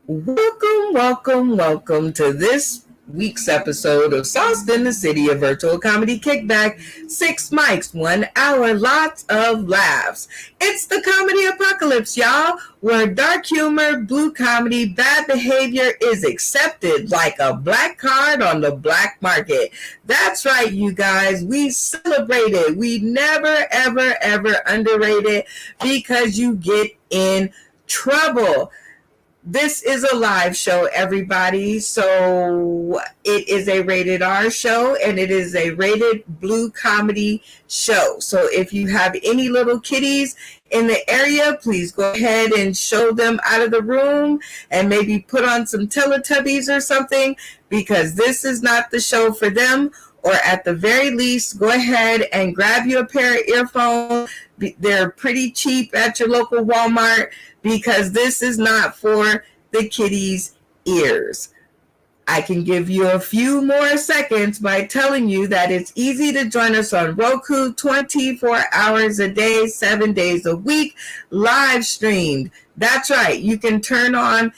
Welcome to this week's episode of Sauced in the City, a virtual comedy kickback. 6 mics, 1 hour, lots of laughs. It's the comedy apocalypse, y'all, where dark humor, blue comedy, bad behavior is accepted like a black card on the black market. That's right, you guys. We celebrate it. We never, ever underrate it because you get in trouble. This is a live show, everybody. So it is a rated R show and it is a rated blue comedy show. So if you have any little kitties in the area, please go ahead and show them out of the room and maybe put on some Teletubbies or something, because this is not the show for them. Or at the very least, go ahead and grab you a pair of earphones. They're pretty cheap at your local Walmart, because this is not for the kitties' ears. I can give you a few more seconds by telling you that it's easy to join us on Roku 24 hours a day, 7 days a week, live streamed. That's right. You can turn on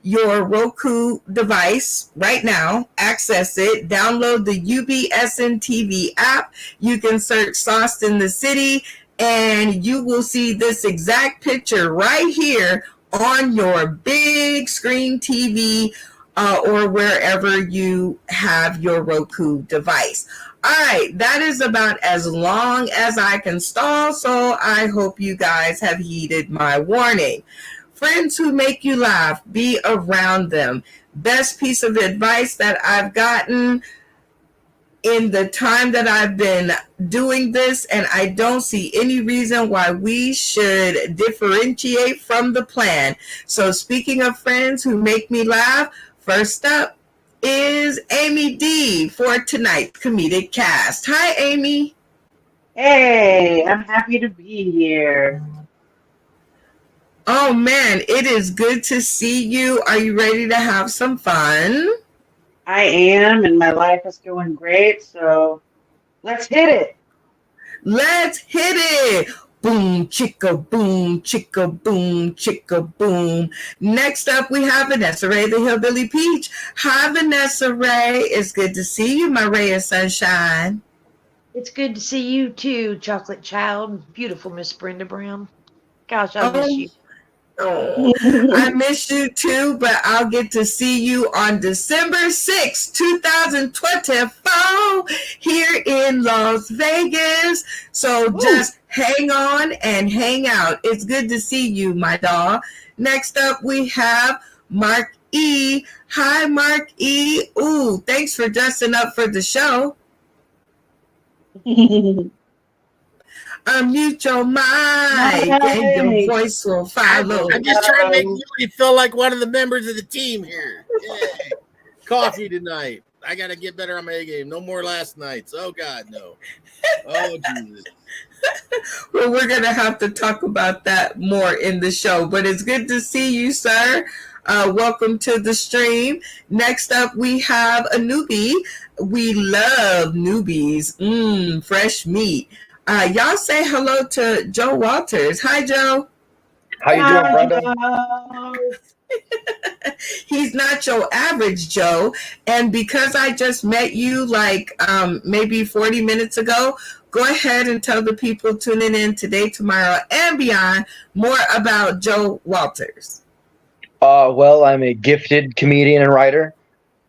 your Roku device right now, access it, download the UBSN TV app. You can search Sauced in the City, and you will see this exact picture right here on your big screen TV or wherever you have your Roku device. All right, that is about as long as I can stall, so I hope you guys have heeded my warning. Friends who make you laugh, be around them. Best piece of advice that I've gotten in the time that I've been doing this, and I don't see any reason why we should differentiate from the plan. So speaking of friends who make me laugh, first up is Amy D for tonight's comedic cast. Hi, Amy. Hey, I'm happy to be here. Oh man, it is good to see you. Are you ready to have some fun? I am, and my life is going great, so let's hit it. Let's hit it. Boom, chicka, boom, chicka, boom, chicka, boom. Next up, we have Vanessa Ray, the Hillbilly Peach. Hi, Vanessa Ray. It's good to see you, my ray of sunshine. It's good to see you too, Chocolate Child. Beautiful Miss Brenda Brown. Gosh, I miss you. Oh, I miss you too, but I'll get to see you on December 6, 2024 here in Las Vegas. So just hang on and hang out. It's good to see you, my doll. Next up, we have Mark E. Hi, Mark E. Ooh, thanks for dressing up for the show. Unmute your mic and your voice will follow. I'm just trying to make you feel like one of the members of the team here. Yay. Coffee tonight. I got to get better on my A game. No more last nights. Oh, God, no. Oh, Jesus. Well, we're going to have to talk about that more in the show. But it's good to see you, sir. Welcome to the stream. Next up, we have a newbie. We love newbies. Fresh meat. Y'all say hello to Joe Walters. Hi, Joe. How you doing, Brenda? He's not your average Joe. And because I just met you like maybe 40 minutes ago, go ahead and tell the people tuning in today, tomorrow, and beyond more about Joe Walters. Well, I'm a gifted comedian and writer.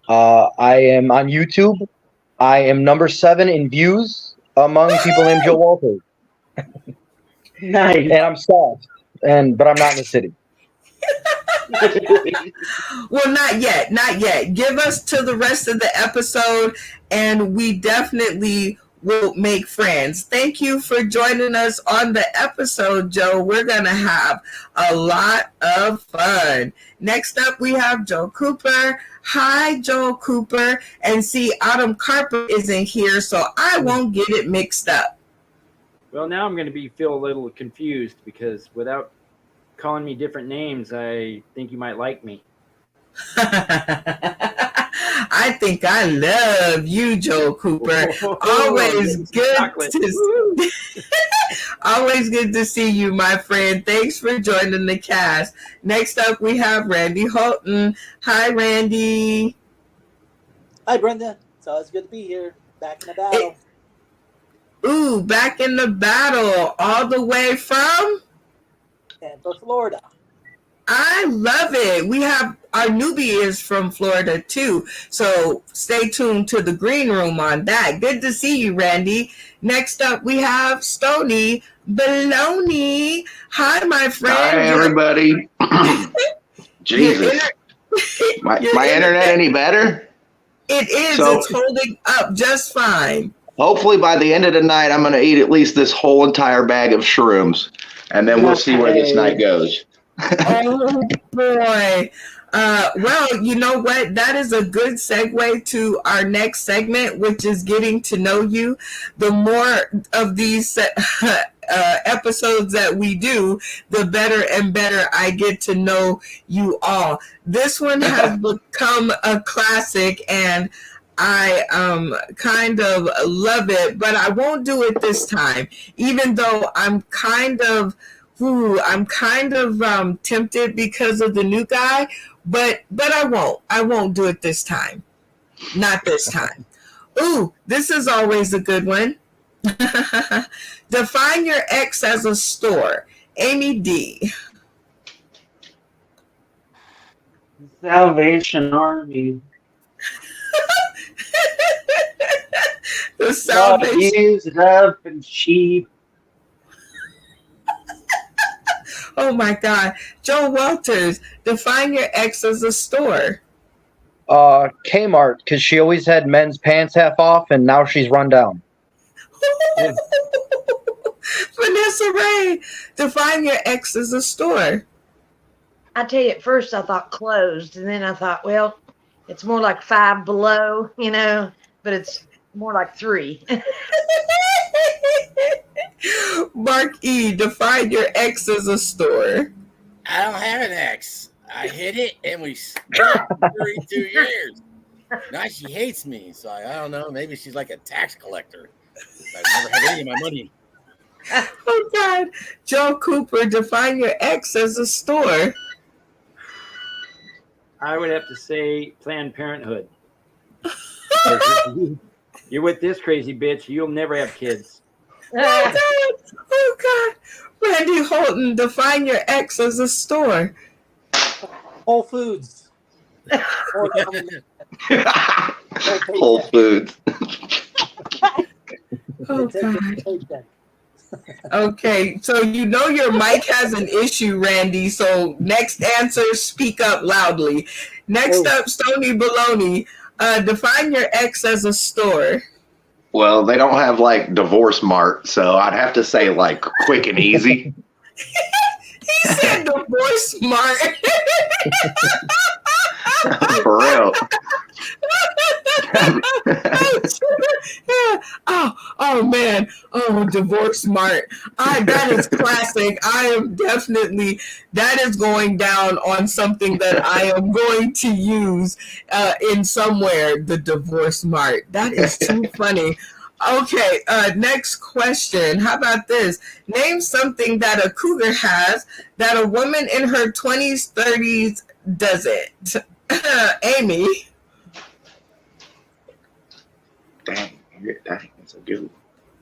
I am on YouTube. I am number 7 in views among people named Joe Walters. Nice. And I'm soft, but I'm not in the city. Well, not yet. Give us to the rest of the episode, and we definitely will make friends. Thank you for joining us on the episode, Joe. We're going to have a lot of fun. Next up, we have Joe Cooper. Hi, Joe Cooper. And see, Autumn Carper isn't here, so I won't get it mixed up. Well, now I'm going to feel a little confused, because without calling me different names, I think you might like me. I think I love you, Joe Cooper. Always good to Always good to see you, my friend. Thanks for joining the cast. Next up, we have Randy Holton. Hi, Randy. Hi, Brenda. It's always good to be here. Back in the battle. Back in the battle, all the way from Tampa, Florida. I love it. We have our newbie is from Florida too. So stay tuned to the green room on that. Good to see you, Randy. Next up, we have Stony Baloney. Hi, my friend. Hi, everybody. Jesus. My internet any better? It is. So, it's holding up just fine. Hopefully by the end of the night, I'm going to eat at least this whole entire bag of shrooms, and then we'll see where this night goes. Oh, boy. Well, you know what? That is a good segue to our next segment, which is getting to know you. The more of these episodes that we do, the better and better I get to know you all. This one has become a classic, and I kind of love it, but I won't do it this time, even though I'm kind of tempted because of the new guy, but I won't do it this time. Not this time. Ooh, this is always a good one. Define your ex as a store. Amy D. Salvation Army. The Salvation. Used up and cheap. Oh my God. Joe Walters, define your ex as a store. Kmart, because she always had men's pants half off, and now she's run down. Vanessa Ray, define your ex as a store. I tell you, at first I thought closed, and then I thought, well, it's more like Five Below, but it's more like 3. Mark E, define your ex as a store. I don't have an ex. I hit it, and we split for 32 years. Now she hates me, so I don't know. Maybe she's like a tax collector. I've never had any of my money. Oh God, Joe Cooper, define your ex as a store. I would have to say Planned Parenthood. You're with this crazy bitch, you'll never have kids. Oh God. Randy Holton, define your ex as a store. Whole Foods. Whole Foods. Oh God. Okay, so your mic has an issue, Randy. So next answer, speak up loudly. Next up, Stony Baloney. Define your ex as a store. Well, they don't have like Divorce Mart, so I'd have to say like Quick and Easy. He said Divorce Mart. For real. Oh man. Oh, Divorce Mart. That is classic. That is going down on something that I am going to use in somewhere, the Divorce Mart. That is too funny. Okay, next question. How about this? Name something that a cougar has that a woman in her 20s, 30s doesn't. Amy. Dang, that's a good one.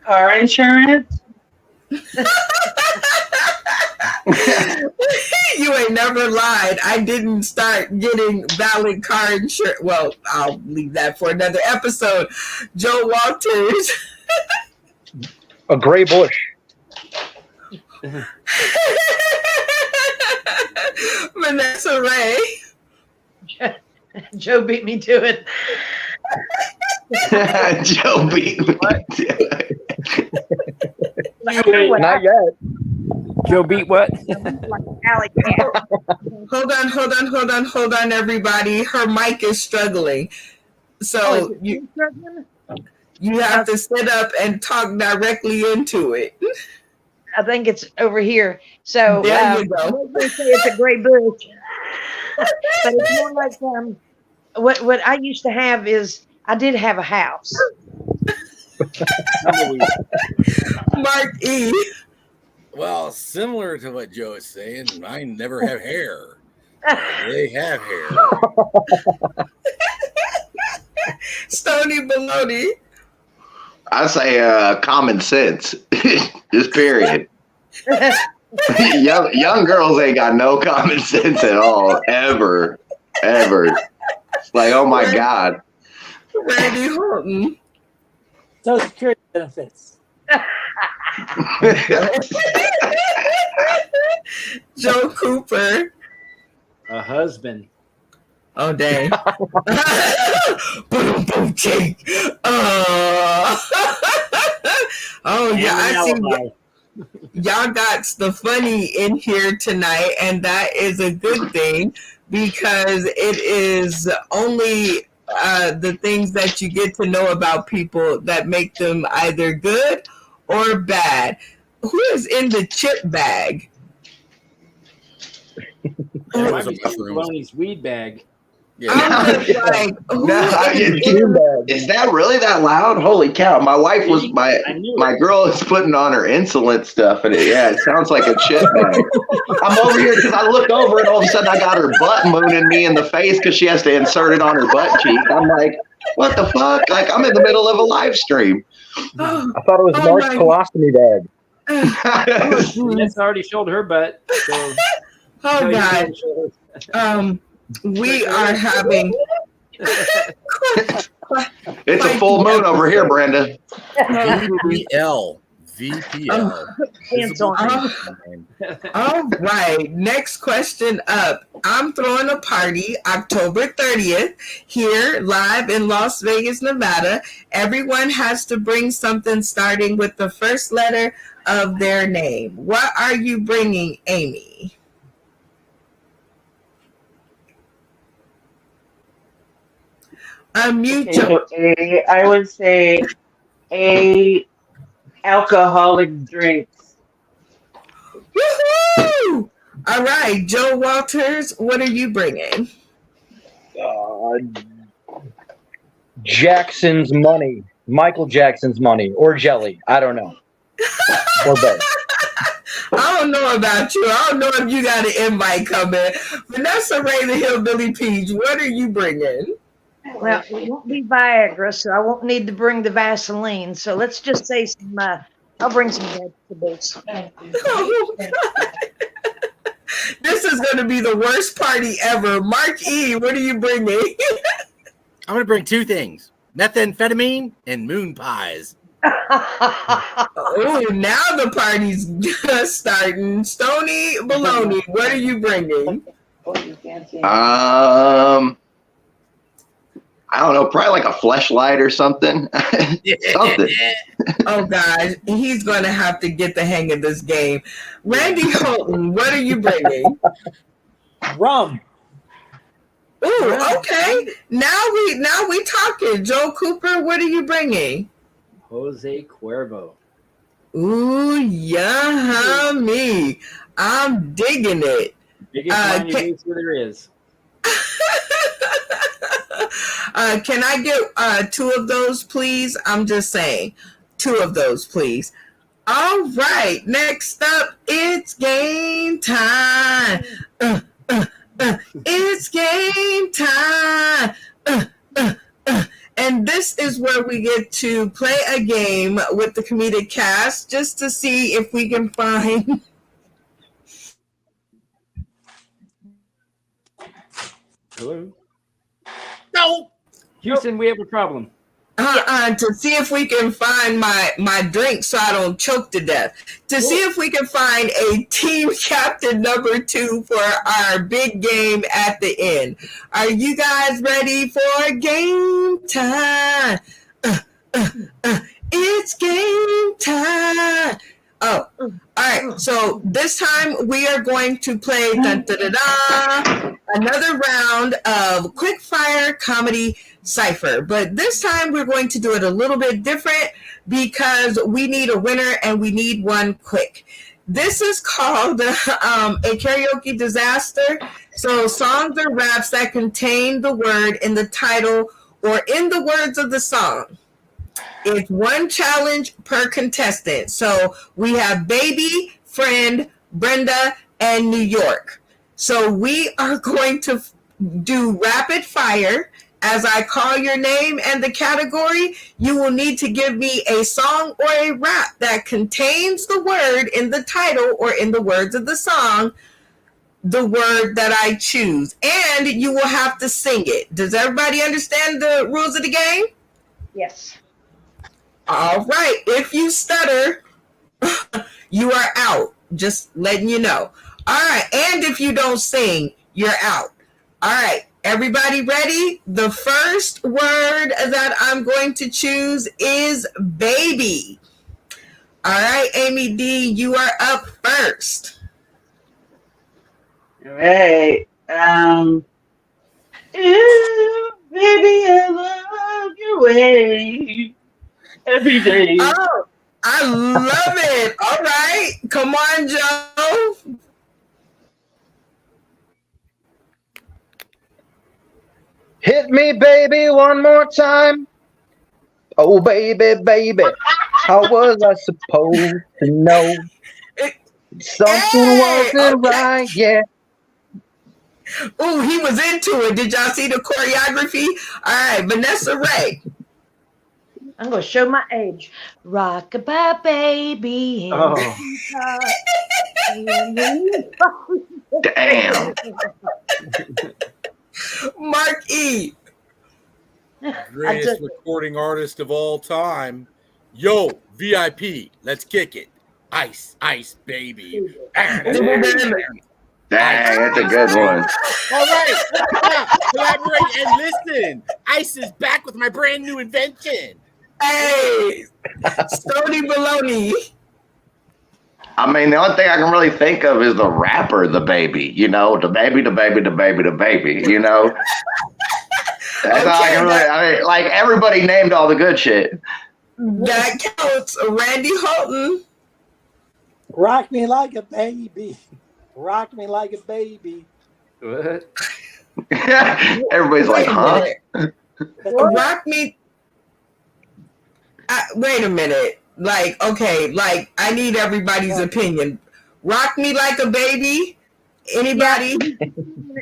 Car insurance. You ain't never lied. I didn't start getting valid car insurance. Well, I'll leave that for another episode. Joe Walters. A gray bush. Vanessa Ray. Joe beat me to it. Joe beat me to it. Not yet. Joe beat what? Alley cat. Hold on, everybody. Her mic is struggling. So you have to sit up and talk directly into it. I think it's over here. So there you go. They say it's a gray bush. But it's more like what I used to have is I did have a house. Mark E. Well, similar to what Joe is saying, mine never have hair. They have hair. Stony Baloney. I say common sense. Just period. young girls ain't got no common sense at all, ever. It's like, oh my God. Randy Horton. Social Security benefits. Joe Cooper. A husband. Oh, dang. Boom, boom, Jake. Oh, yeah, I see. Y'all got the funny in here tonight, and that is a good thing because it is only the things that you get to know about people that make them either good or bad. Who is in the chip bag? It might be Baloney's weed bag. Yeah. I'm just like, Is that really that loud? Holy cow! My wife was my girl is putting on her insulin stuff, and it sounds like a chip bag. I'm over here because I look over and all of a sudden I got her butt mooning me in the face because she has to insert it on her butt cheek. I'm like, what the fuck? Like I'm in the middle of a live stream. I thought it was Mark's colostomy bag. Vanessa already showed her butt. So oh God. We are having. It's a full moon over here, Brenda. VPL. All right. Next question up. I'm throwing a party October 30th here live in Las Vegas, Nevada. Everyone has to bring something starting with the first letter of their name. What are you bringing, Amy? Unmute your. I would say a alcoholic drinks. Woohoo! All right, Joe Walters, what are you bringing? Jackson's money, Michael Jackson's money, or jelly. I don't know. Or both. I don't know about you. I don't know if you got an invite coming. Vanessa Ray, the Hillbilly Peach, what are you bringing? Well, it won't be Viagra, so I won't need to bring the Vaseline. So let's just say some. I'll bring some vegetables. Oh, this is going to be the worst party ever. Mark E., what are you bringing? I'm going to bring two things: methamphetamine and moon pies. Oh, now the party's just starting. Stony Baloney, what are you bringing? I don't know, probably like a fleshlight or something. Something. Oh, gosh. He's going to have to get the hang of this game. Randy Holton, what are you bringing? Rum. Ooh, okay. Now we talking. Joe Cooper, what are you bringing? Jose Cuervo. Ooh, yummy. I'm digging it. Biggest Miami racer there is. Can I get two of those, please? I'm just saying. Two of those, please. All right. Next up, it's game time. It's game time. And this is where we get to play a game with the comedic cast just to see if we can find... Hello? No! Houston, we have a problem. To see if we can find my drink so I don't choke to death. To see if we can find a team captain number 2 for our big game at the end. Are you guys ready for game time? It's game time. Oh, all right. So this time we are going to play another round of quick fire comedy cipher. But this time we're going to do it a little bit different because we need a winner and we need one quick. This is called a karaoke disaster. So songs or raps that contain the word in the title or in the words of the song. It's one challenge per contestant. So we have Baby friend Brenda and New York. So we are going to do rapid fire. As I call your name and the category, you will need to give me a song or a rap that contains the word in the title or in the words of the song, the word that I choose. And you will have to sing it. Does everybody understand the rules of the game? Yes. All right. If you stutter, you are out. Just letting you know. All right. And if you don't sing, you're out. All right. Everybody ready? The first word that I'm going to choose is baby. All right, Amy D, you are up first. All right. Ew, baby, I love your way every day. Oh, I love it. All right. Come on, Joe. Hit me, baby, one more time. Oh, baby, baby. How was I supposed to know? Something wasn't right, yeah. Ooh, he was into it. Did y'all see the choreography? All right, Vanessa Ray. I'm going to show my age. Rock-a-bye, baby. Oh. Damn. Mark E. Greatest recording artist of all time. Yo, VIP, let's kick it. Ice, ice, baby. Dang, that's a good one. All right, collaborate and listen. Ice is back with my brand new invention. Hey, Stony Baloney. I mean, the only thing I can really think of is the rapper, the baby. You know, the baby, the baby, the baby, the baby. You know, that's all I can really. I mean, like everybody named all the good shit. That counts. Randy Holton. Rock me like a baby. Rock me like a baby. What? Everybody's like, huh? Rock me. Wait a minute. Like, okay, like I need everybody's opinion. Rock Me Like a Baby. Anybody?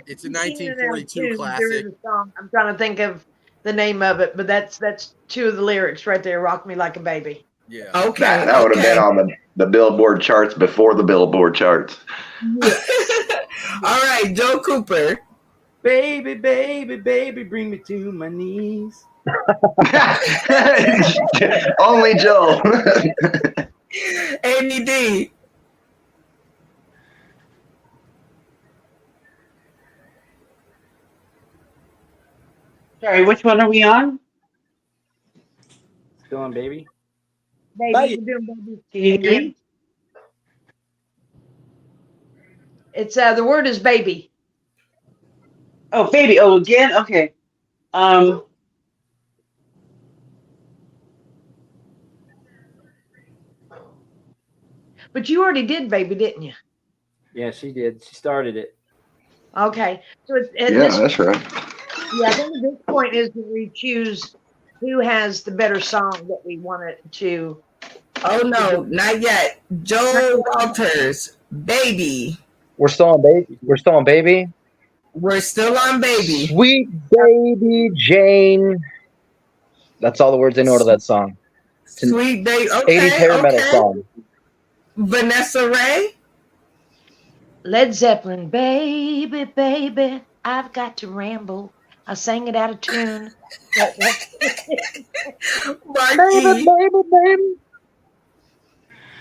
It's a 1942 classic. I'm trying to think of the name of it, but that's two of the lyrics right there. Rock Me Like a Baby. Yeah. Okay. That would have been on the Billboard charts before the Billboard charts. All right, Joe Cooper. Baby, baby, baby, bring me to my knees. Only Joe. Amy D. Sorry, which one are we on? Still on baby? Baby. Can you hear me? It's the word is baby. Oh, baby. Oh, again? Okay. But you already did baby, didn't you? Yeah, she did. She started it. Okay. So it's That's right. Yeah, I think at this point is that we choose who has the better song that we wanted to. Oh no, not yet. Joe Walters, baby. We're still on baby. We're still on baby. We're still on baby. Sweet baby Jane. That's all the words I know to that song. Sweet baby. Okay. 80s hair metal song. Vanessa Ray. Led Zeppelin, baby, baby, I've got to ramble. I sang it out of tune. Baby, baby, baby.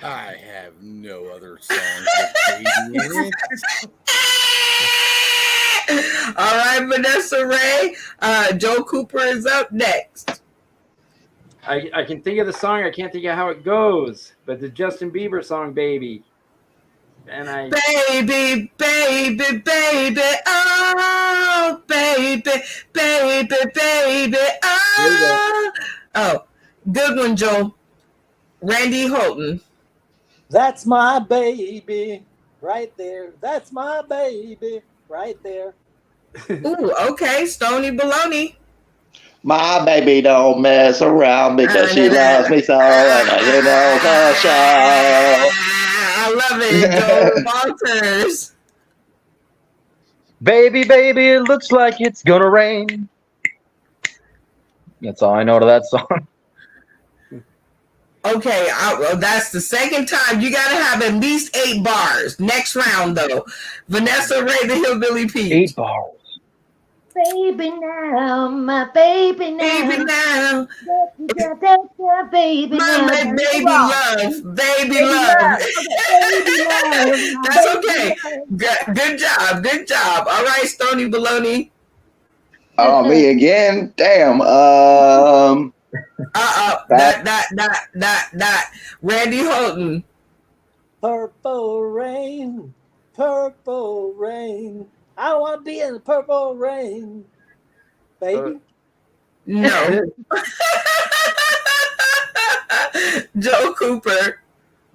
I have no other songs with baby in it. All right, Vanessa Ray. Joe Cooper is up next. I can think of the song. I can't think of how it goes. But the Justin Bieber song, Baby. And Baby, baby, baby, oh, baby, baby, baby, oh. Oh, good one, Joe. Randy Holton. That's my baby right there. That's my baby right there. Ooh, okay. Stony Baloney. My baby don't mess around because she loves me so, and you know the show. I love it. Joe Walters. Baby, baby, it looks like it's gonna rain. That's all I know to that song. Okay, that's the second time. You got to have at least 8 bars. Next round, though. Vanessa Ray, the Hillbilly Peach. 8 bars. Baby now, my baby now. Baby now. Baby now. My baby love. Baby love. Baby love. That's okay. Good job. Good job. All right, Stony Baloney. Oh, me again? Damn. That. Randy Holton. Purple rain, purple rain. I want to be in the purple rain, baby. No. Joe Cooper.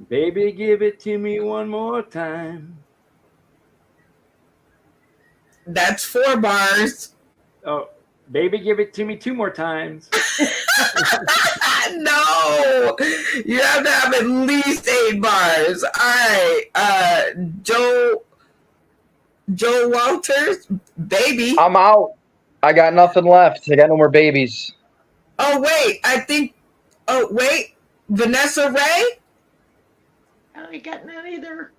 Baby, give it to me one more time. That's 4 bars. Oh, baby, give it to me 2 more times. No, you have to have at least 8 bars. All right, Joe Walters, baby. I'm out. I got nothing left. I got no more babies. Oh wait, Vanessa Ray. I ain't got none either.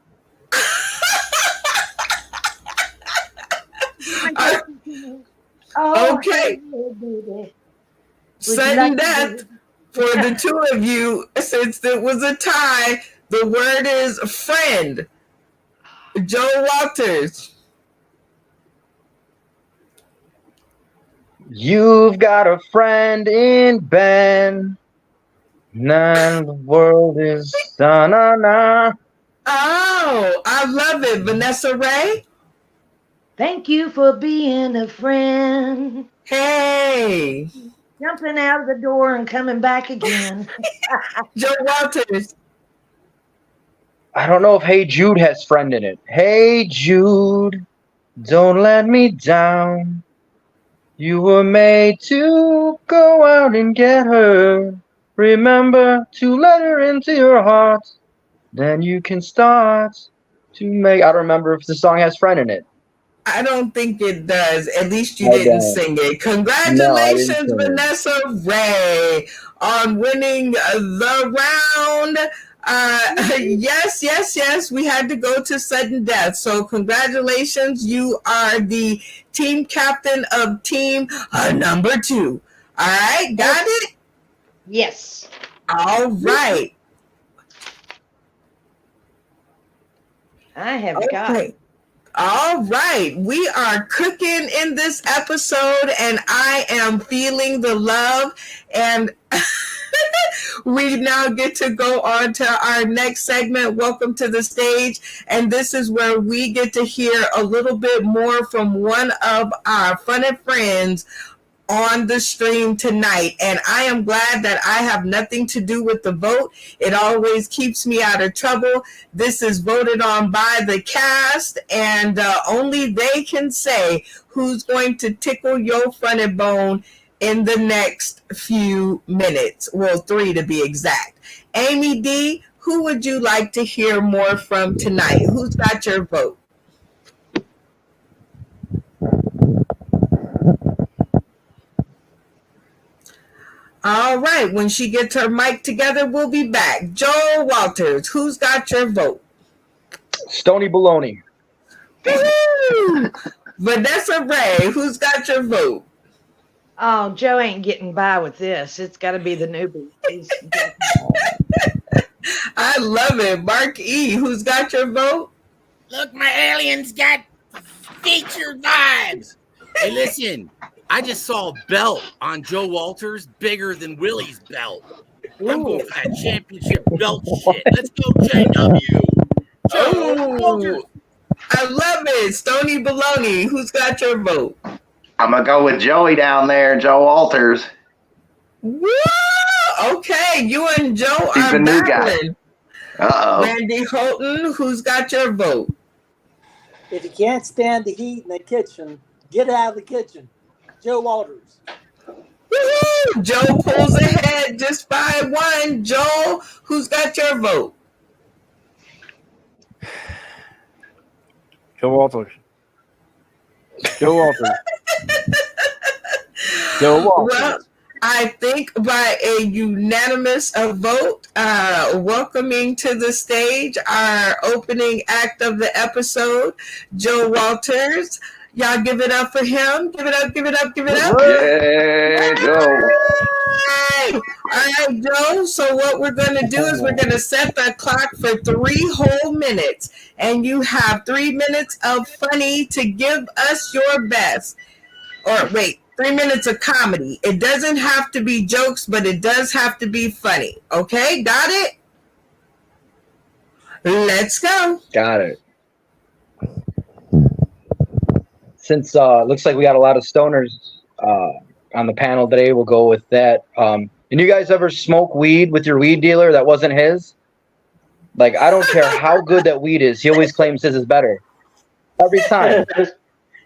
Okay. Sudden death for the 2 of you, since it was a tie. The word is friend. Joe Walters. You've got a friend in Ben. Now the world is na. Oh, I love it. Vanessa Ray. Thank you for being a friend. Hey. Jumping out of the door and coming back again. Joe Walters. I don't know if Hey Jude has friend in it. Hey Jude, don't let me down. You were made to go out and get her. Remember to let her into your heart. Then you can start to make... I don't remember if the song has friend in it. I don't think it does. At least you didn't sing it. Congratulations, Vanessa Ray, on winning the round. Yes. We had to go to sudden death. So congratulations. You are the team captain of team number 2. All right. Got it? Yes. All right. I have got it. All right. We are cooking in this episode, and I am feeling the love. And we now get to go on to our next segment, Welcome to the Stage. And this is where we get to hear a little bit more from one of our fun and friends on the stream tonight. And I am glad that I have nothing to do with the vote. It always keeps me out of trouble. This is voted on by the cast, and only they can say who's going to tickle your funny bone in the next few minutes. Well, 3 to be exact. Amy D, who would you like to hear more from tonight? Who's got your vote? All right. When she gets her mic together, we'll be back. Joel Walters, who's got your vote? Stony Baloney. Vanessa Ray, who's got your vote? Oh, Joe ain't getting by with this. It's got to be the newbie. I love it. Mark E, who's got your vote? Look, my aliens got feature vibes. Hey, listen. I just saw a belt on Joe Walters bigger than Willie's belt. I'm going for that championship belt shit. Let's go, JW. Joe Walters. I love it. Stony Baloney, who's got your vote? I'm going to go with Joey down there, Joe Walters. Woo! Okay, you and Joe He's are the new battling. guy. Uh-oh. Randy Holton, who's got your vote? If you can't stand the heat in the kitchen, get out of the kitchen. Joe Walters. Woo-hoo! Joe pulls ahead just by 1. Joel, who's got your vote? Joe Walters. Joe Walters. Joe Walters. Well, I think by a unanimous vote, welcoming to the stage our opening act of the episode, Joe Walters. Y'all give it up for him. Give it up, give it up, give it up. Yeah, Joe. All right, Joe. So what we're going to do is we're going to set the clock for 3 whole minutes. And you have 3 minutes of funny to give us your best. Or wait, 3 minutes of comedy. It doesn't have to be jokes, but it does have to be funny. Okay, got it? Let's go. Got it. Since looks like we got a lot of stoners on the panel today, we'll go with that. And you guys ever smoke weed with your weed dealer that wasn't his? Like, I don't care how good that weed is. He always claims his is better. Every time.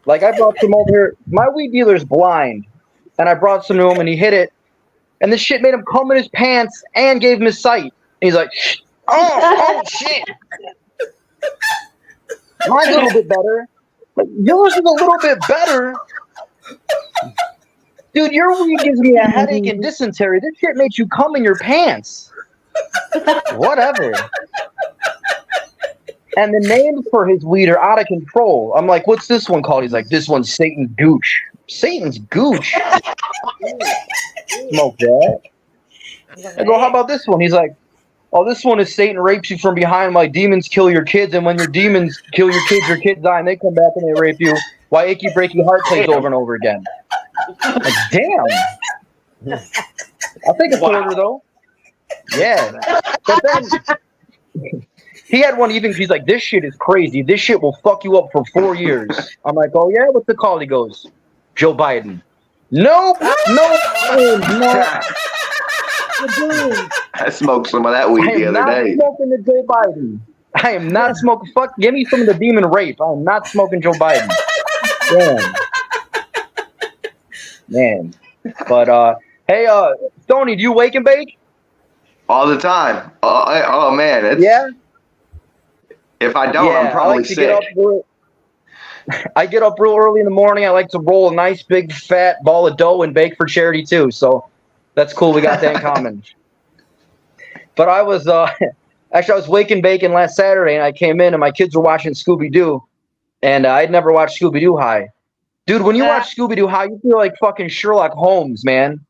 Like, I brought some over here. My weed dealer's blind. And I brought some to him, and he hit it. And this shit made him come in his pants and gave him his sight. And he's like, oh, shit. Mine's a little bit better. But yours is a little bit better. Dude, your weed gives me a headache and dysentery. This shit makes you come in your pants. Whatever. And the names for his weed are out of control. I'm like, what's this one called? He's like, this one's Satan's Gooch. Satan's Gooch? Smoke that. I go, how about this one? He's like, oh, this one is Satan rapes you from behind. My demons kill your kids. And when your demons kill your kids die and they come back and they rape you. Why achy breaky heart plays over and over again. Like, damn. I'll take a quarter though. Yeah. But then he had one even, he's like, this shit is crazy. This shit will fuck you up for 4 years. I'm like, oh yeah, what's the call? He goes, Joe Biden. Nope. No. I smoked some of that weed the other day. I am not smoking the Joe Biden. I am not smoking. Fuck, give me some of the demon rape. I am not smoking Joe Biden. Damn. Man. But, hey, Stoney, do you wake and bake? All the time. Oh man. It's, yeah? If I don't, I'm probably sick. I get up real early in the morning. I like to roll a nice big fat ball of dough and bake for charity too. So that's cool. We got that in common. But I was actually I was waking bacon last Saturday, and I came in and my kids were watching Scooby-Doo, and I'd never watched Scooby-Doo High. Dude, when you watch Scooby-Doo High, you feel like fucking Sherlock Holmes, man.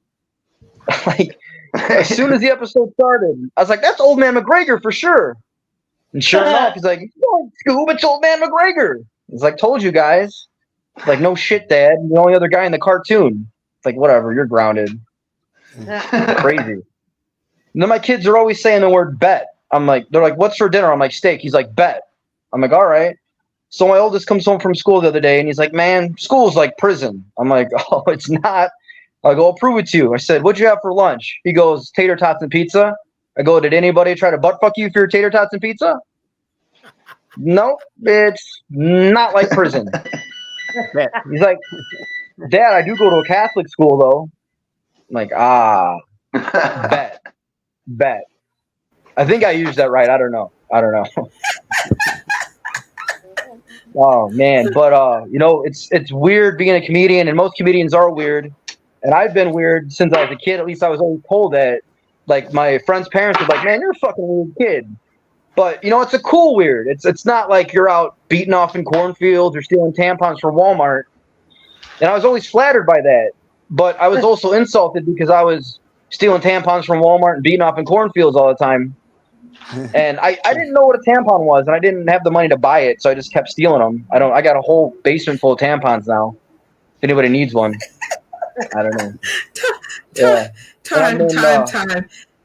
Like, as soon as the episode started, I was like, that's Old Man McGregor for sure. And sure enough, he's like, no, Scoob, it's Old Man McGregor. He's like, told you guys. Like, no shit, Dad. You're the only other guy in the cartoon. It's like, whatever, you're grounded. Crazy. And then my kids are always saying the word bet. I'm like, they're like, what's for dinner? I'm like, steak. He's like, bet. I'm like, all right. So my oldest comes home from school the other day, and he's like, man, school's like prison. I'm like, oh, it's not. I go, I'll prove it to you. I said, what'd you have for lunch? He goes, tater tots and pizza. I go, did anybody try to butt fuck you for your tater tots and pizza? Nope, it's not like prison. He's like, Dad, I do go to a Catholic school, though. I'm like, bet. I think I used that right. I don't know. Oh, man. But, you know, it's weird being a comedian, and most comedians are weird. And I've been weird since I was a kid. At least I was always told that. Like, my friends' parents were like, man, you're a fucking weird kid. But, you know, it's a cool weird. It's not like you're out beating off in cornfields or stealing tampons from Walmart. And I was always flattered by that. But I was also insulted because I was stealing tampons from Walmart and beating off in cornfields all the time. And I didn't know what a tampon was, and I didn't have the money to buy it, so I just kept stealing them. I got a whole basement full of tampons now. If anybody needs one. I don't know.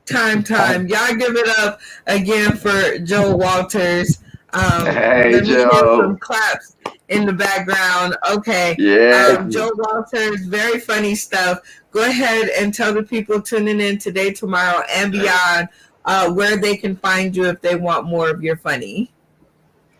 Time. Y'all give it up again for Joe Walters. Hey, Joe. Some claps in the background. Okay. Yeah. Joe Walters, very funny stuff. Go ahead and tell the people tuning in today, tomorrow, and beyond where they can find you if they want more of your funny.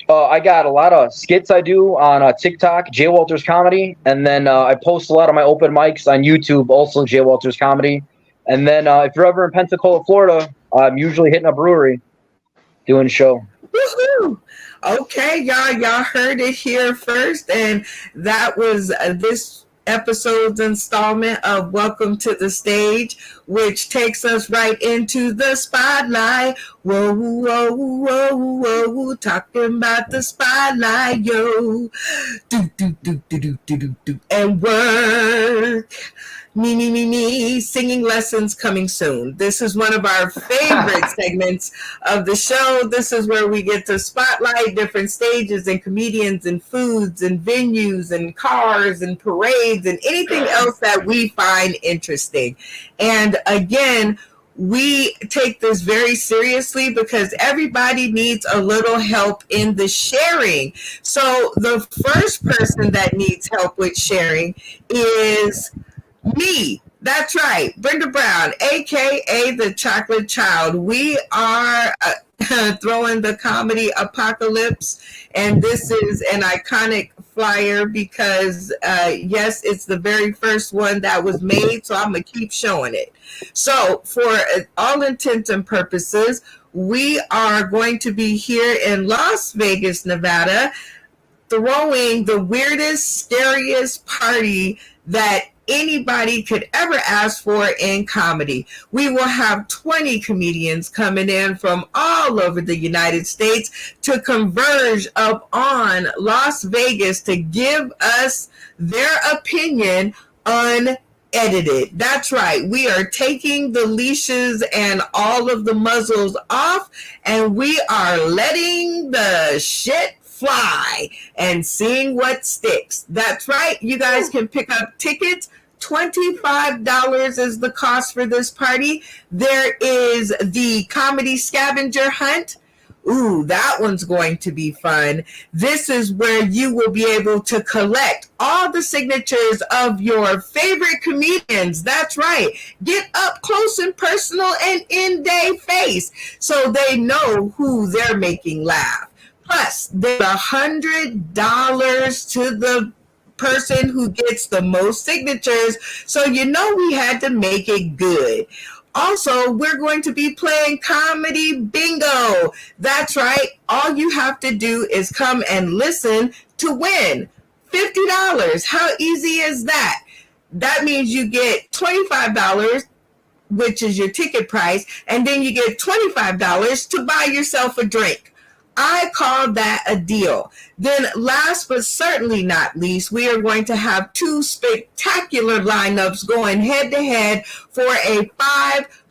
I got a lot of skits I do on TikTok, Jay Walters Comedy, and then I post a lot of my open mics on YouTube, also Jay Walters Comedy. And then if you're ever in Pensacola, Florida, I'm usually hitting a brewery, doing a show. Woohoo! Okay, y'all heard it here first, and that was this episode's installment of Welcome to the Stage, which takes us right into the spotlight. Whoa, whoa, whoa, whoa, whoa, talking about the spotlight, yo. Do, do, do, do, do, do, do, do, and work. Me, singing lessons coming soon. This is one of our favorite segments of the show. This is where we get to spotlight different stages and comedians and foods and venues and cars and parades and anything else that we find interesting. And again, we take this very seriously because everybody needs a little help in the sharing. So the first person that needs help with sharing is me. That's right, Brenda Brown, aka the Chocolate Child. We are throwing the comedy apocalypse, and this is an iconic flyer because yes, it's the very first one that was made, so I'm gonna keep showing it. So for all intents and purposes, we are going to be here in Las Vegas, Nevada, throwing the weirdest, scariest party that anybody could ever ask for in comedy. We will have 20 comedians coming in from all over the United States to converge up on Las Vegas to give us their opinion unedited. That's right. We are taking the leashes and all of the muzzles off, and we are letting the shit fly and seeing what sticks. That's right. You guys can pick up tickets. $25 is the cost for this party. There is the comedy scavenger hunt. Ooh, that one's going to be fun. This is where you will be able to collect all the signatures of your favorite comedians. That's right. Get up close and personal and in their face so they know who they're making laugh. Plus, there's $100 to the person who gets the most signatures. So you know we had to make it good. Also, we're going to be playing comedy bingo. That's right. All you have to do is come and listen to win $50. How easy is that? That means you get $25, which is your ticket price, and then you get $25 to buy yourself a drink. I call that a deal. Then last but certainly not least, we are going to have two spectacular lineups going head to head for a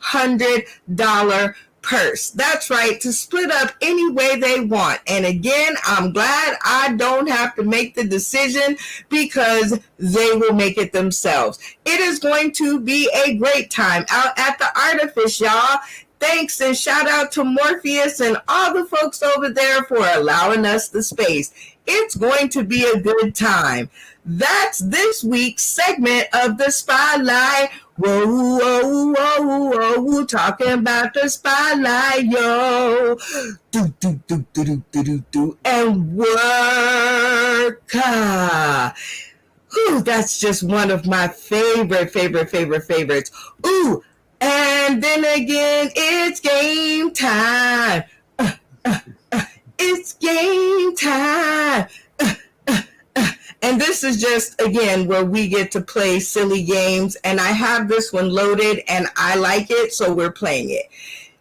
$500 purse. That's right, to split up any way they want. And again, I'm glad I don't have to make the decision because they will make it themselves. It is going to be a great time out at the Artifice, y'all. Thanks and shout out to Morpheus and all the folks over there for allowing us the space. It's going to be a good time. That's this week's segment of the Spotlight. Whoa, whoa, whoa, whoa, whoa, talking about the Spotlight, yo. Do, do, do, do, do, do, do, do, and work. Ooh, that's just one of my favorites. Ooh, and then again, it's game time. It's game time. And this is just, again, where we get to play silly games. And I have this one loaded, and I like it, so we're playing it.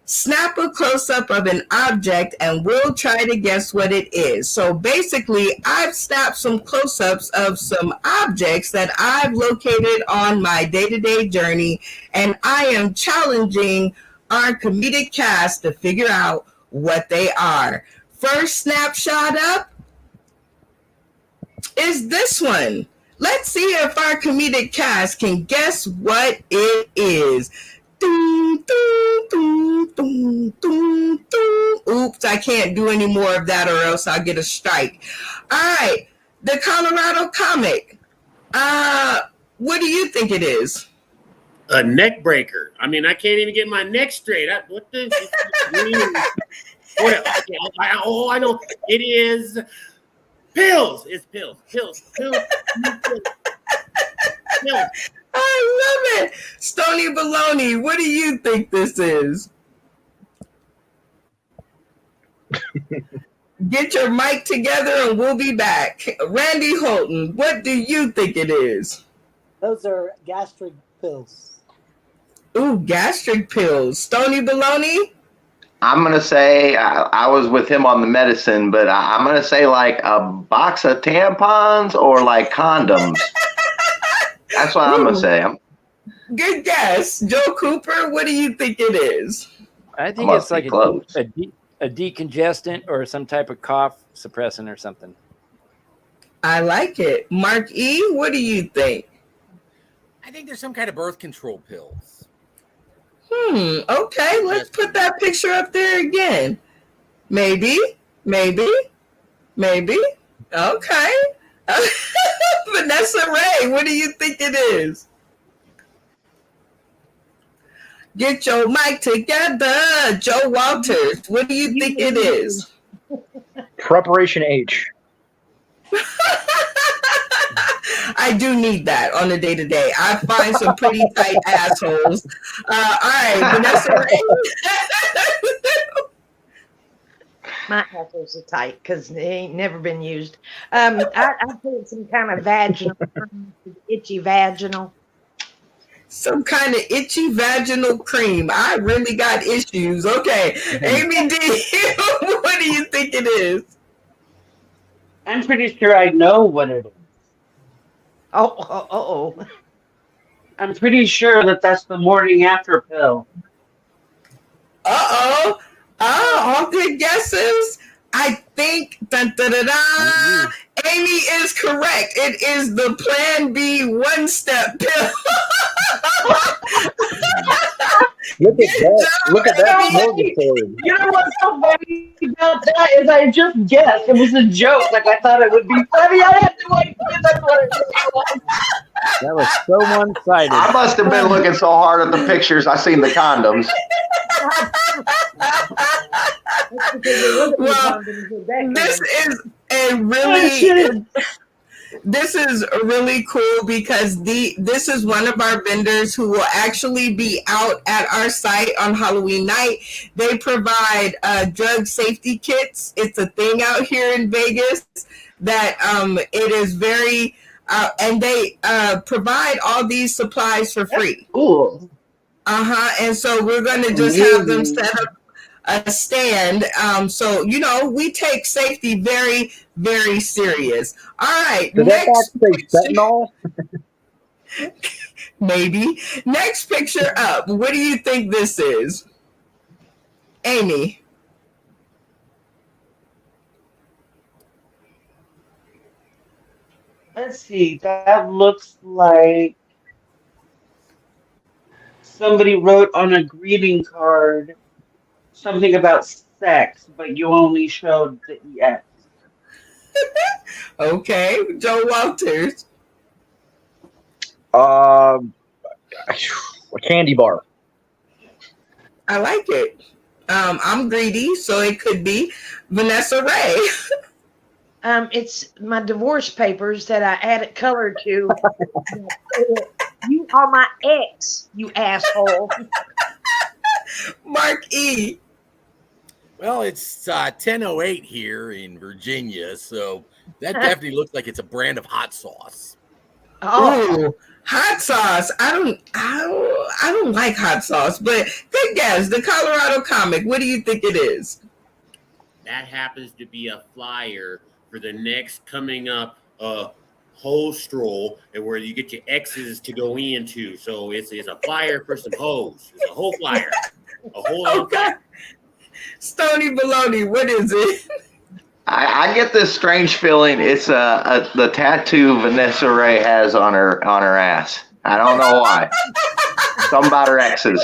Snap a close-up of an object, and we'll try to guess what it is. So basically, I've snapped some close-ups of some objects that I've located on my day-to-day journey, and I am challenging our comedic cast to figure out what they are. First snapshot up is this one. Let's see if our comedic cast can guess what it is. Oops, I can't do any more of that or else I'll get a strike. All right, the Colorado comic. What do you think it is? A neck breaker. I mean, I can't even get my neck straight. What the? I know. It is pills. It's pills. Pills. I love it. Stony Baloney, what do you think this is? Get your mic together and we'll be back. Randy Holton, what do you think it is? Those are gastric pills. Ooh, gastric pills. Stony Baloney? I'm going to say, I was with him on the medicine, but I'm going to say like a box of tampons or like condoms. That's what I'm going to say. Good guess. Joe Cooper, what do you think it is? I think it's like a decongestant or some type of cough suppressant or something. I like it. Mark E., what do you think? I think there's some kind of birth control pills. Okay, let's put that picture up there again. Maybe. Okay. Vanessa Ray, what do you think it is? Get your mic together. Joe Walters, what do you think it is? Preparation H. I do need that on a day-to-day. I find some pretty tight assholes. All right, Vanessa Ray. My assholes are tight because they ain't never been used. I put some kind of vaginal, itchy vaginal. Some kind of itchy vaginal cream. I really got issues. Okay, Amy D, what do you think it is? I'm pretty sure I know what it is. Oh. I'm pretty sure that's the morning after pill. All good guesses. I think Amy is correct. It is the Plan B one-step pill. Look at that smorgasbord. You know what's so funny about that is I just guessed. It was a joke. Like I thought it would be funny. I had no idea that's what it was. That was so one-sided. I must have been looking so hard at the pictures. I seen the condoms. Well, this is really cool because this is one of our vendors who will actually be out at our site on Halloween night. They provide drug safety kits. It's a thing out here in Vegas that it is very and they provide all these supplies for free. Cool. And so we're going to just have them set up a stand. So, we take safety very, very serious. All right. Did that box say fentanyl? Maybe. Next picture up. What do you think this is? Amy. Let's see. That looks like somebody wrote on a greeting card something about sex, but you only showed the EX. Okay, Joe Walters. A candy bar. I like it. I'm greedy, so it could be Vanessa Ray. It's my divorce papers that I added color to. You are my ex, you asshole. Mark E. Well, it's 10:08 here in Virginia, so that definitely looks like it's a brand of hot sauce. Oh, hot sauce. I don't like hot sauce, but good guess. The Colorado Comic. What do you think it is? That happens to be a flyer for the next coming up hose stroll, and where you get your exes to go into. So it's a flyer for some hoes. It's a whole flyer. A whole okay. Stony Baloney, what is it? I get this strange feeling. It's the tattoo Vanessa Ray has on her ass. I don't know why. Something about her exes.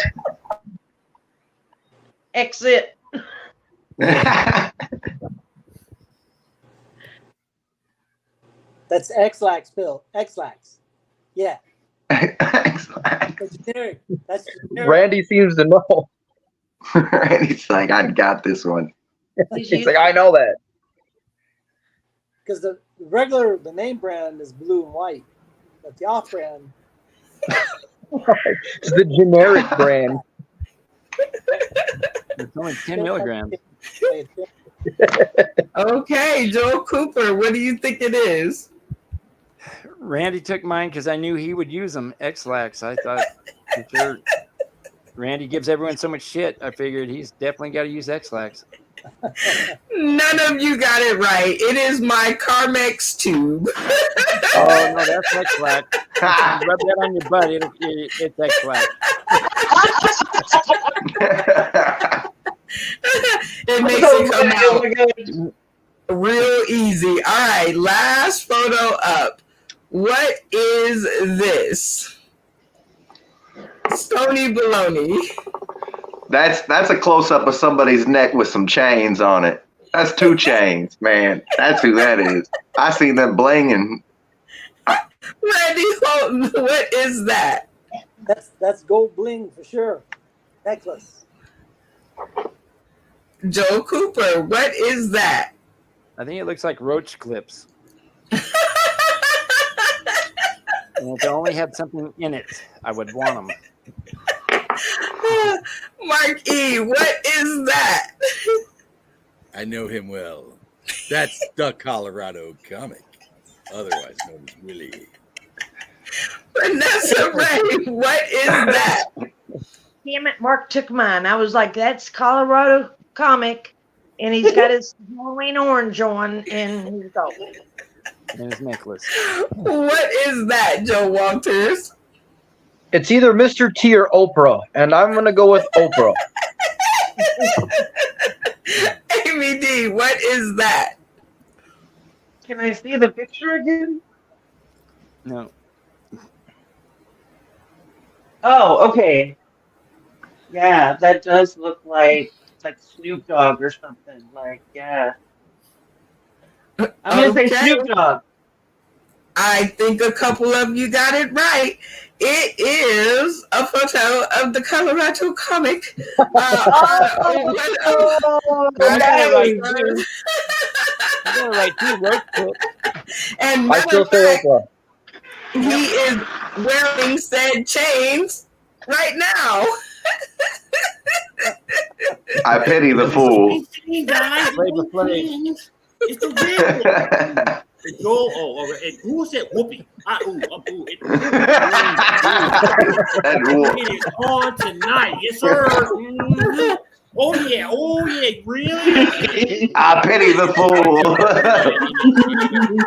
Exit. That's X-Lax pill. X-Lax. Yeah. X-Lax. That's generic. That's generic. Randy seems to know. Randy's like, I got this one. He's like, I know that. Because the name brand is blue and white, but the off brand. It's the generic brand. It's only 10 milligrams. Okay, Joel Cooper, what do you think it is? Randy took mine because I knew he would use them. X-Lax. I thought for sure. Randy gives everyone so much shit. I figured he's definitely got to use X-Lax. None of you got it right. It is my Carmex tube. Oh, no, that's X-Lax. You rub that on your butt, it's X-Lax. It makes it come out real easy. All right, last photo up. What is this? Stony Baloney. That's a close up of somebody's neck with some chains on it. That's 2 Chainz, man. That's who that is. I seen them blinging. Randy Holton, what is that? That's gold bling for sure. Necklace. Joe Cooper, what is that? I think it looks like roach clips. And if it only had something in it, I would want them. Mark E., what is that? I know him well. That's the Colorado comic, otherwise known as Willie. Vanessa Ray, what is that? Damn it, Mark took mine. I was like, that's Colorado comic, and he's got his Halloween orange on, and he's gold. And his necklace. What is that, Joe Walters? It's either Mr. T or Oprah, and I'm going to go with Oprah. Amy D., what is that? Can I see the picture again? No. Oh, okay. Yeah, that does look like Snoop Dogg or something. Like, yeah. I'm going to say Snoop Dogg. I think a couple of you got it right. It is a photo of the Colorado comic. And I still say Oprah. He is wearing said chains right now. I pity the fool. Hey guys, it's the real one. It's gold. Who said whoopee? It is on tonight. Yes, sir. Mm-hmm. Oh yeah, really? I pity the fool.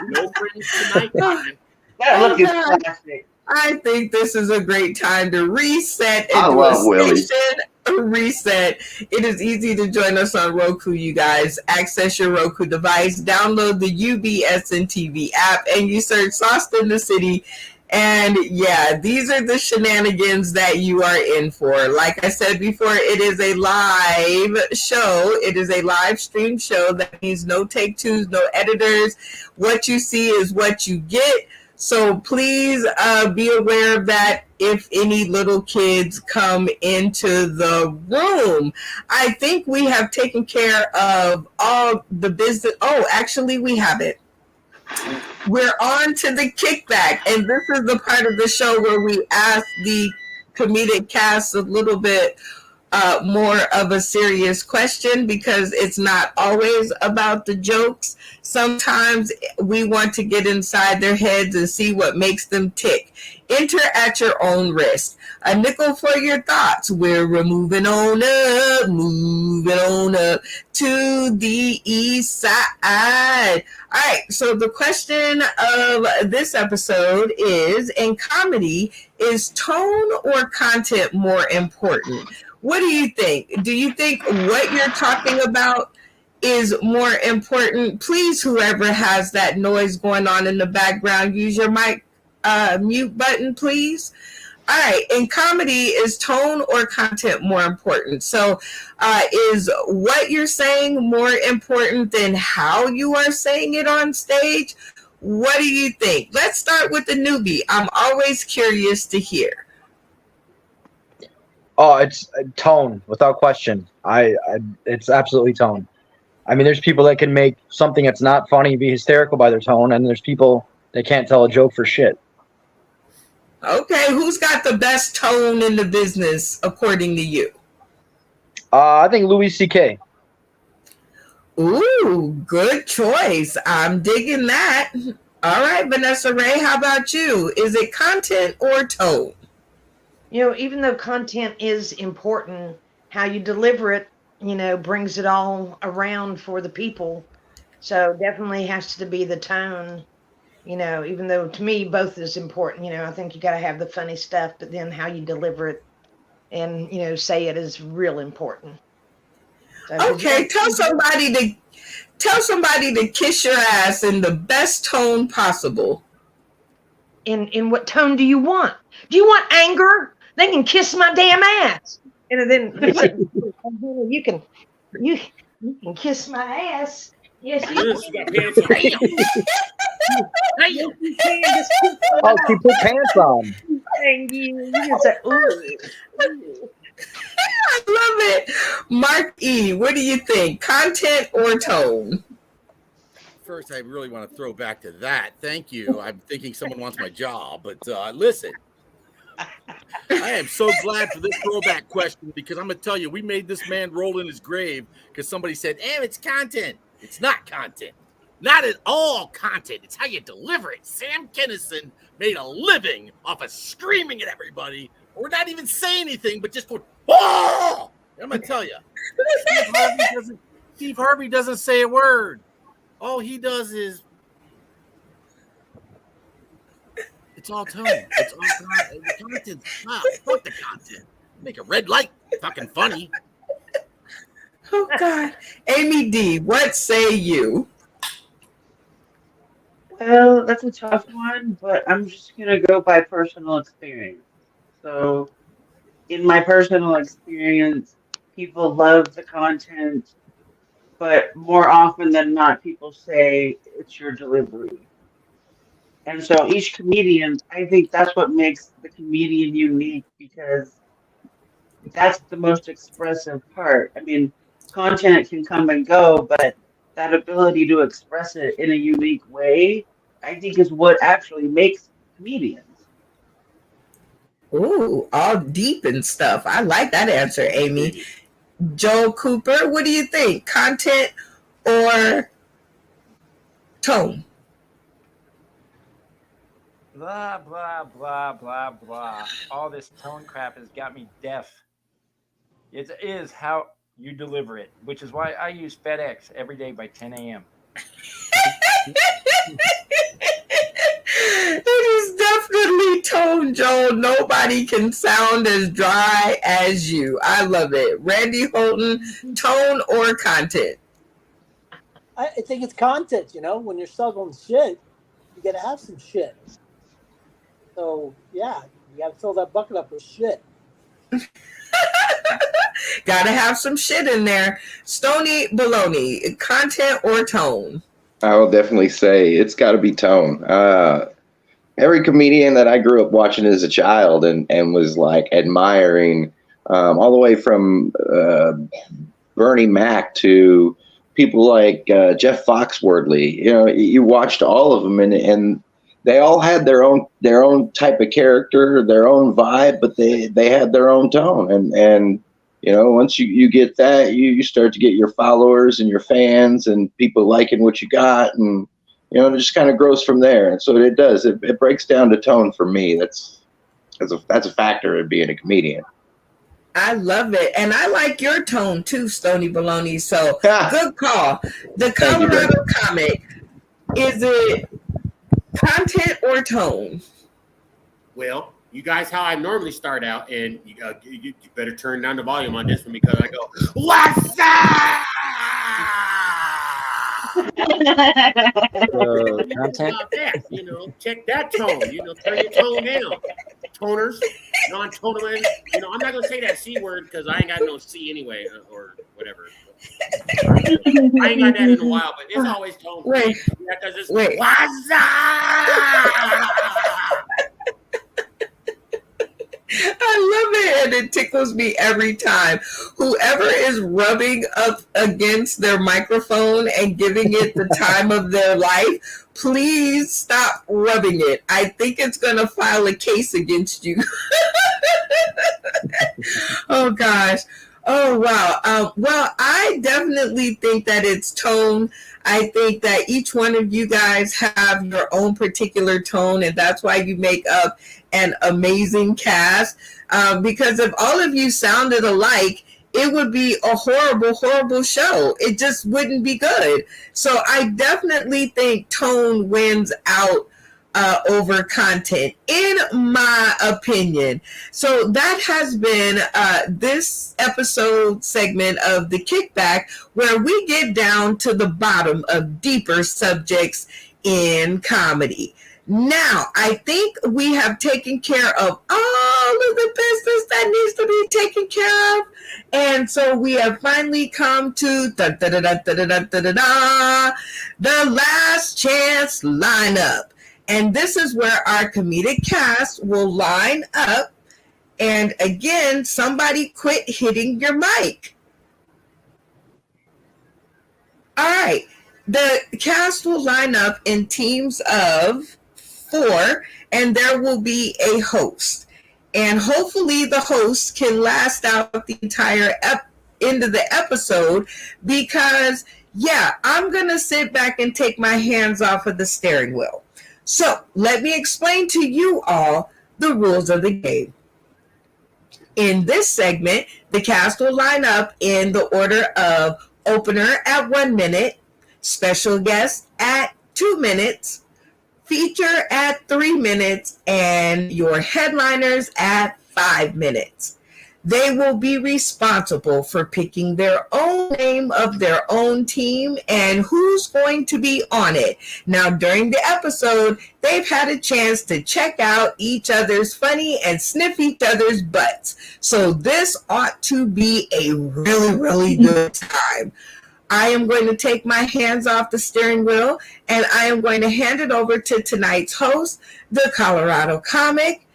No friends tonight. That look is classic. I think this is a great time to reset I and do love a Willie. station reset. It is easy to join us on Roku, you guys. Access your Roku device, download the UBSN TV app, and you search Sauce in the City. And yeah, these are the shenanigans that you are in for. Like I said before, it is a live show. It is a live stream show. That means no take twos, no editors. What you see is what you get. So please be aware of that if any little kids come into the room. I think we have taken care of all the business. Oh, actually, we haven't. We're on to the kickback, and this is the part of the show where we ask the comedic cast a little bit more of a serious question, because it's not always about the jokes. Sometimes we want to get inside their heads and see what makes them tick. Enter at your own risk. A nickel for your thoughts. We're moving on up to the east side. All right, so the question of this episode is, in comedy, is tone or content more important? What do you think? Do you think what you're talking about is more important? Please, whoever has that noise going on in the background, use your mic mute button, please. All right, in comedy, is tone or content more important? So is what you're saying more important than how you are saying it on stage? What do you think? Let's start with the newbie. I'm always curious to hear. Oh, it's tone, without question. It's absolutely tone. I mean, there's people that can make something that's not funny be hysterical by their tone, and there's people that can't tell a joke for shit. Okay, who's got the best tone in the business, according to you? I think Louis C.K. Ooh, good choice. I'm digging that. All right, Vanessa Ray, how about you? Is it content or tone? Even though content is important, how you deliver it, brings it all around for the people. So definitely has to be the tone, even though to me both is important. I think you got to have the funny stuff, but then how you deliver it and, say it is real important. So, okay, tell somebody to kiss your ass in the best tone possible. In what tone do you want? Do you want anger? They can kiss my damn ass. And then you can kiss my ass. Yes, you got pants on. Oh, she put pants on. Thank you. You can say, ooh. I love it. Mark E., what do you think? Content or tone? First, I really want to throw back to that. Thank you. I'm thinking someone wants my job, but listen. I am so glad for this throwback question because I'm going to tell you, we made this man roll in his grave because somebody said, it's content. It's not content. Not at all content. It's how you deliver it. Sam Kinison made a living off of screaming at everybody or not even say anything, but just going, oh! I'm going to tell you, Steve Harvey doesn't say a word. All he does is it's all tone. It's all content. The content. Wow, fuck the content. Make a red light fucking funny. Oh God. Amy D., what say you? Well, that's a tough one, but I'm just gonna go by personal experience. So, in my personal experience, people love the content, but more often than not, people say it's your delivery. And so each comedian, I think that's what makes the comedian unique because that's the most expressive part. I mean, content can come and go, but that ability to express it in a unique way, I think is what actually makes comedians. Ooh, all deep and stuff. I like that answer, Amy. Joel Cooper, what do you think? Content or tone? Blah, blah, blah, blah, blah. All this tone crap has got me deaf. It is how you deliver it, which is why I use FedEx every day by 10 a.m. It is definitely tone, Joel. Nobody can sound as dry as you. I love it. Randy Holton, tone or content? I think it's content, when you're selling shit, you got to have some shit. So, yeah, you got to fill that bucket up with shit. Gotta have some shit in there. Stony Baloney, content or tone? I will definitely say it's got to be tone. Every comedian that I grew up watching as a child and was like admiring, all the way from Bernie Mac to people like Jeff Foxworthy. You watched all of them, and they all had their own type of character, their own vibe, but they had their own tone. And once you get that, you start to get your followers and your fans and people liking what you got, and it just kind of grows from there. And so it does. It breaks down to tone for me. That's a factor of being a comedian. I love it. And I like your tone too, Stony Baloney. So good call. The Colorado comic, is it content or tone? Well, you guys, how I normally start out, and you better turn down the volume on this one because I go, what's up? Content. Check that tone. Turn your tone down. Toners, non-tonermen. I'm not gonna say that C word because I ain't got no C anyway, or whatever. I ain't got that in a while, but it's always tone. Wait. What's up? I love it, and it tickles me every time. Whoever is rubbing up against their microphone and giving it the time of their life, please stop rubbing it. I think it's going to file a case against you. Oh, gosh. Oh, wow. Well, I definitely think that it's tone. I think that each one of you guys have your own particular tone, and that's why you make up an amazing cast. Because if all of you sounded alike, it would be a horrible, horrible show. It just wouldn't be good. So I definitely think tone wins out over content, in my opinion. So that has been this episode segment of The Kickback, where we get down to the bottom of deeper subjects in comedy. Now, I think we have taken care of all of the business that needs to be taken care of. And so we have finally come to the last chance lineup. And this is where our comedic cast will line up. And again, somebody quit hitting your mic. All right. The cast will line up in teams of 4, and there will be a host. And hopefully the host can last out the entire end of the episode, because, yeah, I'm going to sit back and take my hands off of the steering wheel. So let me explain to you all the rules of the game. In this segment, the cast will line up in the order of opener at 1 minute, special guest at 2 minutes, feature at 3 minutes, and your headliners at 5 minutes. They will be responsible for picking their own name of their own team and who's going to be on it. Now, during the episode, they've had a chance to check out each other's funny and sniff each other's butts. So this ought to be a really, really good time. I am going to take my hands off the steering wheel, and I am going to hand it over to tonight's host, the Colorado comic,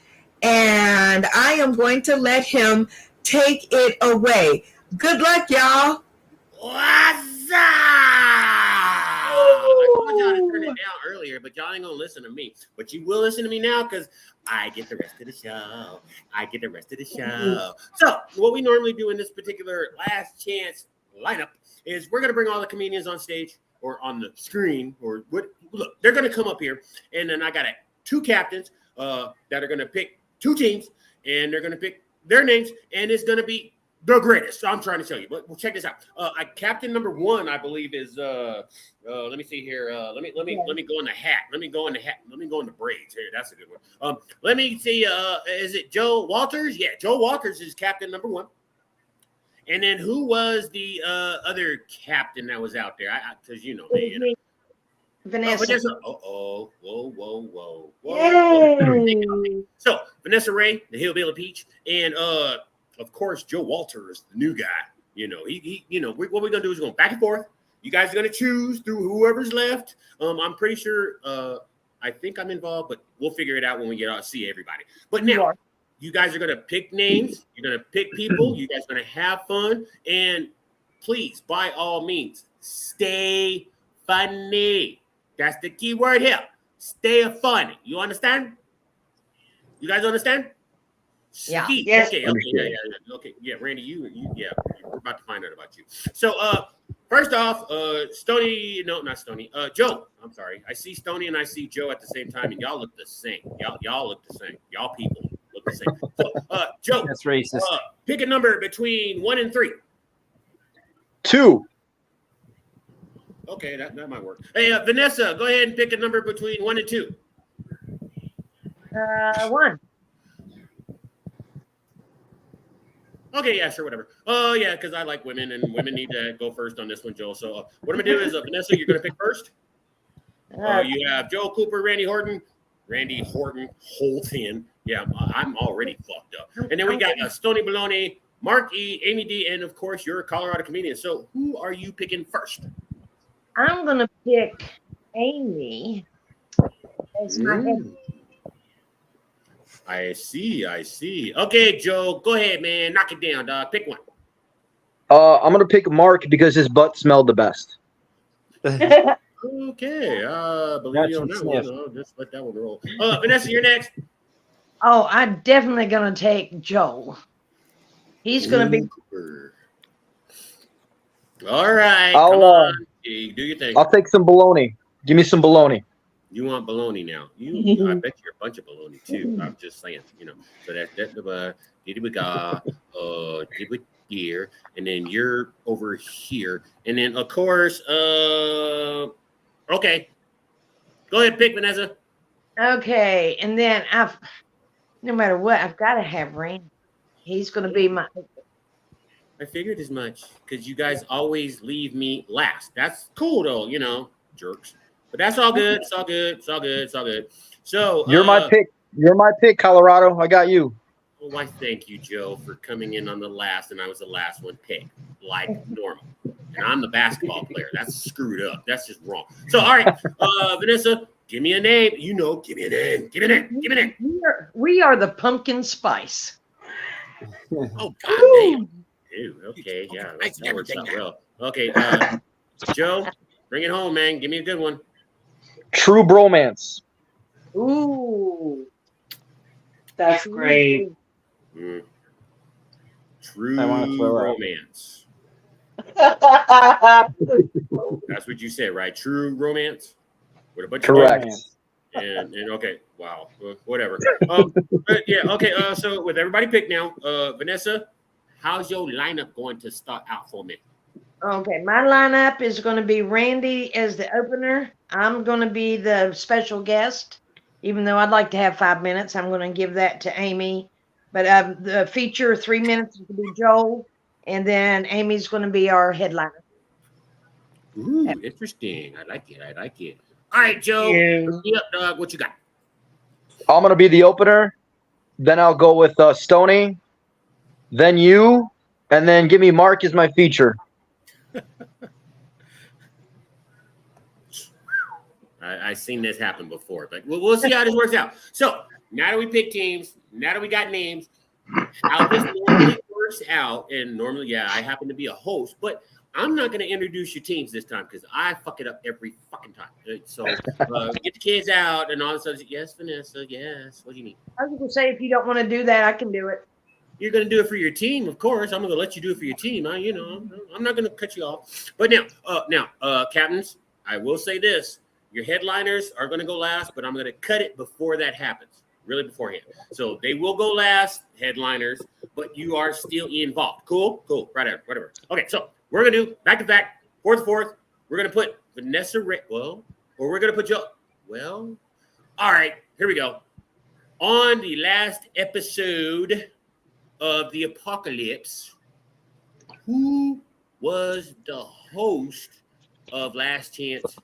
and I am going to let him take it away. Good luck, y'all. What's up? I told y'all to turn it down earlier, but y'all ain't gonna listen to me. But you will listen to me now, because I get the rest of the show. So what we normally do in this particular last chance lineup is we're gonna bring all the comedians on stage or on the screen, or what? Look, they're gonna come up here, and then I got 2 captains that are gonna pick 2 teams, and they're gonna pick their names, and it's gonna be the greatest. So I'm trying to show you, but we'll check this out. Captain number 1, I believe, is let me see here. Let me go in the hat. Let me go in the braids here. That's a good one. Let me see. Is it Joe Walters? Yeah, Joe Walters is captain number 1. And then who was the other captain that was out there? Because you know me. You know. Vanessa. Whoa. Yay. So Vanessa Ray, the Hillbilly Peach, and of course Joe Walters, the new guy. You know, he what we're gonna do is going back and forth. You guys are gonna choose through whoever's left. I'm pretty sure. I think I'm involved, but we'll figure it out when we get out to see everybody. But now, you guys are gonna pick names. You're gonna pick people. You guys are gonna have fun, and please, by all means, stay funny. That's the key word here. Stay funny. You understand? You guys understand? Yeah. Yes. Okay. Yeah, Randy, we're about to find out about you. So, first off, Stony, no, not Stony. Joe, I'm sorry. I see Stony and I see Joe at the same time, and y'all look the same. Y'all look the same. Y'all people look the same. So, Joe, That's racist. Pick a number between 1 and 3. 2. Okay, that might work. Hey, Vanessa, go ahead and pick a number between 1 and 2. 1. Okay, yeah, sure, whatever. Oh, yeah, because I like women, and women need to go first on this one, Joe. So what I'm going to do is, Vanessa, you're going to pick first. You have Joe Cooper, Randy Horton. Yeah, I'm already fucked up. And then we got Stony Baloney, Mark E., Amy D., and, of course, you're a Colorado comedian. So who are you picking first? I'm going to pick Amy as my head. I see. Okay, Joe, go ahead, man. Knock it down, dog. Pick one. I'm going to pick Mark because his butt smelled the best. Okay. Believe you on that one. I'll just let that one roll. Vanessa, you're next. Oh, I'm definitely going to take Joe. He's going to be All right, come I'll on, do your thing. I'll take some bologna. Give me some bologna. You want bologna now? I bet you're a bunch of bologna too. I'm just saying, So here, and then you're over here, and then of course, okay, go ahead, pick Vanessa. Okay, and then no matter what, I've got to have Randy. He's going to be my. I figured as much because you guys always leave me last. That's cool though, jerks. But that's all good. It's all good. It's all good. It's all good. So You're my pick. You're my pick, Colorado. I got you. Well, why, thank you, Joe, for coming in on the last, and I was the last one picked, like normal. And I'm the basketball player. That's screwed up. That's just wrong. So, all right, Vanessa, give me a name. Give me a name. Give me a name. Give me a name. We are the pumpkin spice. Oh, goddamn. Ew, okay, yeah, that works out well. Okay, Joe, bring it home, man. Give me a good one. True Bromance. Ooh, that's great. True romance. That's what you said, right? True romance. With a bunch Correct. Of and okay, wow, whatever. Yeah, okay. So with everybody picked now, Vanessa, how's your lineup going to start out for me? Okay, my lineup is going to be Randy as the opener. I'm going to be the special guest. Even though I'd like to have 5 minutes, I'm going to give that to Amy. But the feature 3 minutes is going to be Joel, and then Amy's going to be our headliner. Ooh, interesting. I like it. I like it. All right, Joe. Yep, dog. What you got? I'm gonna be the opener. Then I'll go with Stoney. Then you, and then give me Mark as my feature. I've seen this happen before, but we'll see how this works out. So now that we pick teams, now that we got names, how this normally works out, and normally, yeah, I happen to be a host, but I'm not going to introduce your teams this time because I fuck it up every fucking time. So get the kids out and all of a sudden, yes, Vanessa, yes. What do you need? I was going to say, if you don't want to do that, I can do it. You're going to do it for your team, of course. I'm going to let you do it for your team. I'm not going to cut you off. But now, captains, I will say this. Your headliners are going to go last, but I'm going to cut it before that happens, really beforehand. So they will go last, headliners, but you are still involved. Cool? Cool. Right there, whatever. Okay, so we're going to do back to back, fourth. We're going to put Vanessa, or we're going to put Joe. Well, all right, here we go. On the last episode of the Apocalypse, who was the host of Last Chance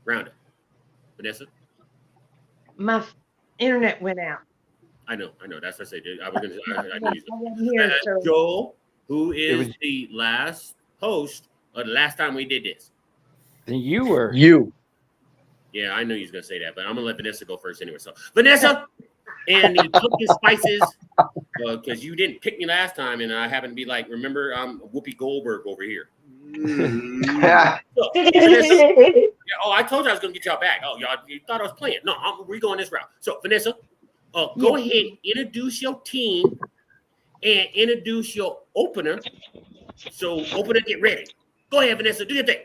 Roundup? Vanessa? My internet went out. I know. That's what I said. I knew Joel, who is the last host of the last time we did this. You were. You. Yeah, I knew you was going to say that, but I'm going to let Vanessa go first anyway. So, Vanessa and the pumpkin spices, because you didn't pick me last time, and I happen to be like, remember, I'm Whoopi Goldberg over here. Yeah. So, Vanessa, I told you I was going to get y'all back. Oh, y'all, you thought I was playing. No, we're going this route. So, Vanessa, go ahead, introduce your team and introduce your opener. So, opener, get ready. Go ahead, Vanessa, do your thing.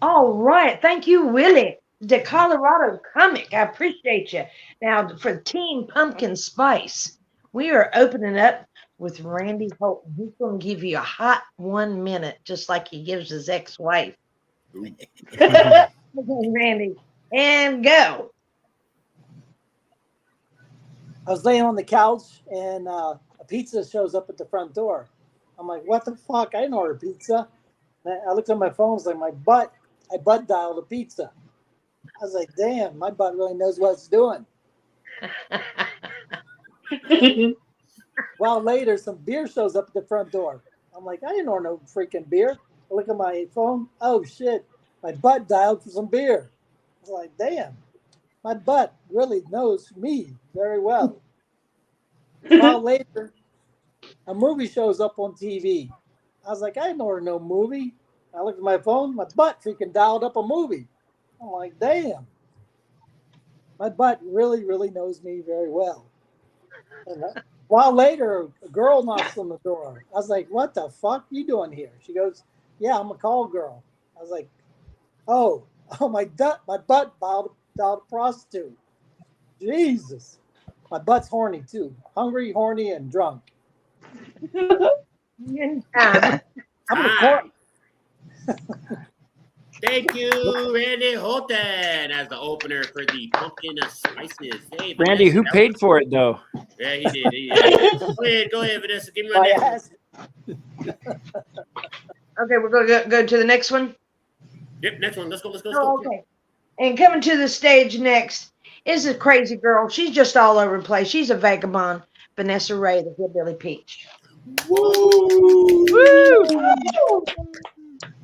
All right. Thank you, Willie, the Colorado comic. I appreciate you. Now, for Team Pumpkin Spice, we are opening up with Randy Holton. He's going to give you a hot 1 minute, just like he gives his ex-wife. Randy, and go. I was laying on the couch, and a pizza shows up at the front door. I'm like, what the fuck? I didn't order pizza. And I looked at my phone. It's like I butt dialed a pizza. I was like, damn, my butt really knows what it's doing. Well, later, some beer shows up at the front door. I'm like, I didn't order no freaking beer. I look at my phone. Oh, shit. My butt dialed for some beer. I was like, damn, my butt really knows me very well. Well, later, a movie shows up on TV. I was like, I didn't order no movie. I looked at my phone. My butt freaking dialed up a movie. I'm like, damn. My butt really, really knows me very well. And a while later, a girl knocks on the door. I was like, what the fuck you doing here? She goes, Yeah, I'm a call girl. I was like, oh, my butt dialed a prostitute. Jesus. My butt's horny too. Hungry, horny, and drunk. I'm gonna call. Thank you, Randy Holton, as the opener for the pumpkin spices. Hey, Randy, Vanessa, who that paid was- for it though? Yeah, he did. Go ahead, Vanessa. Give me my next one. Okay, we're going to go to the next one. Yep, next one. Let's go. Oh, okay. And coming to the stage next is a crazy girl. She's just all over the place. She's a vagabond. Vanessa Ray, the Hillbilly Peach. Woo!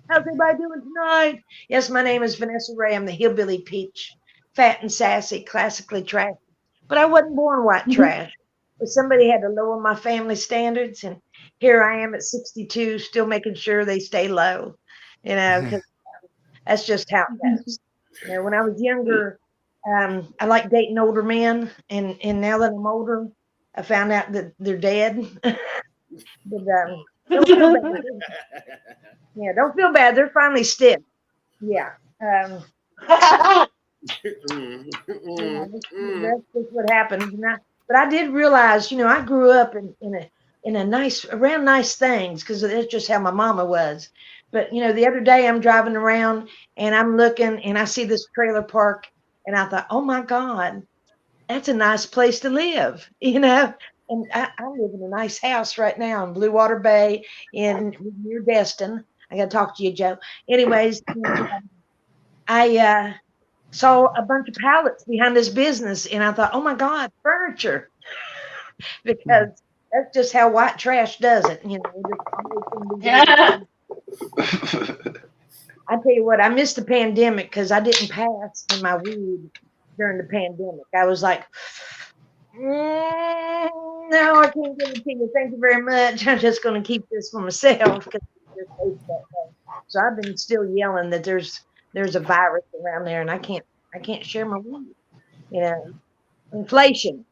How's everybody doing tonight? Yes, my name is Vanessa Ray. I'm the Hillbilly Peach. Fat and sassy, classically trashy. But I wasn't born white trash. But somebody had to lower my family standards. And here I am at 62, still making sure they stay low. You know, because that's just how it goes. You know, when I was younger, I liked dating older men. And now that I'm older, I found out that they're dead. But don't feel bad. Yeah, don't feel bad. They're finally stiff. Yeah. That's just what happened. But I did realize, you know, I grew up in a nice around nice things because that's just how my mama was. But you know, the other day I'm driving around and I'm looking and I see this trailer park and I thought, oh my God, that's a nice place to live, you know. And I live in a nice house right now in Blue Water Bay near Destin. I got to talk to you, Joe. Anyways, I saw a bunch of pallets behind this business, and I thought, oh my God, furniture, because that's just how white trash does it. You know, I tell you what, I missed the pandemic because I didn't pass in my weed during the pandemic. I was like, no, I can't give it to you. Thank you very much. I'm just going to keep this for myself. So I've been still yelling that there's a virus around there, and I can't share my weed. You know, inflation.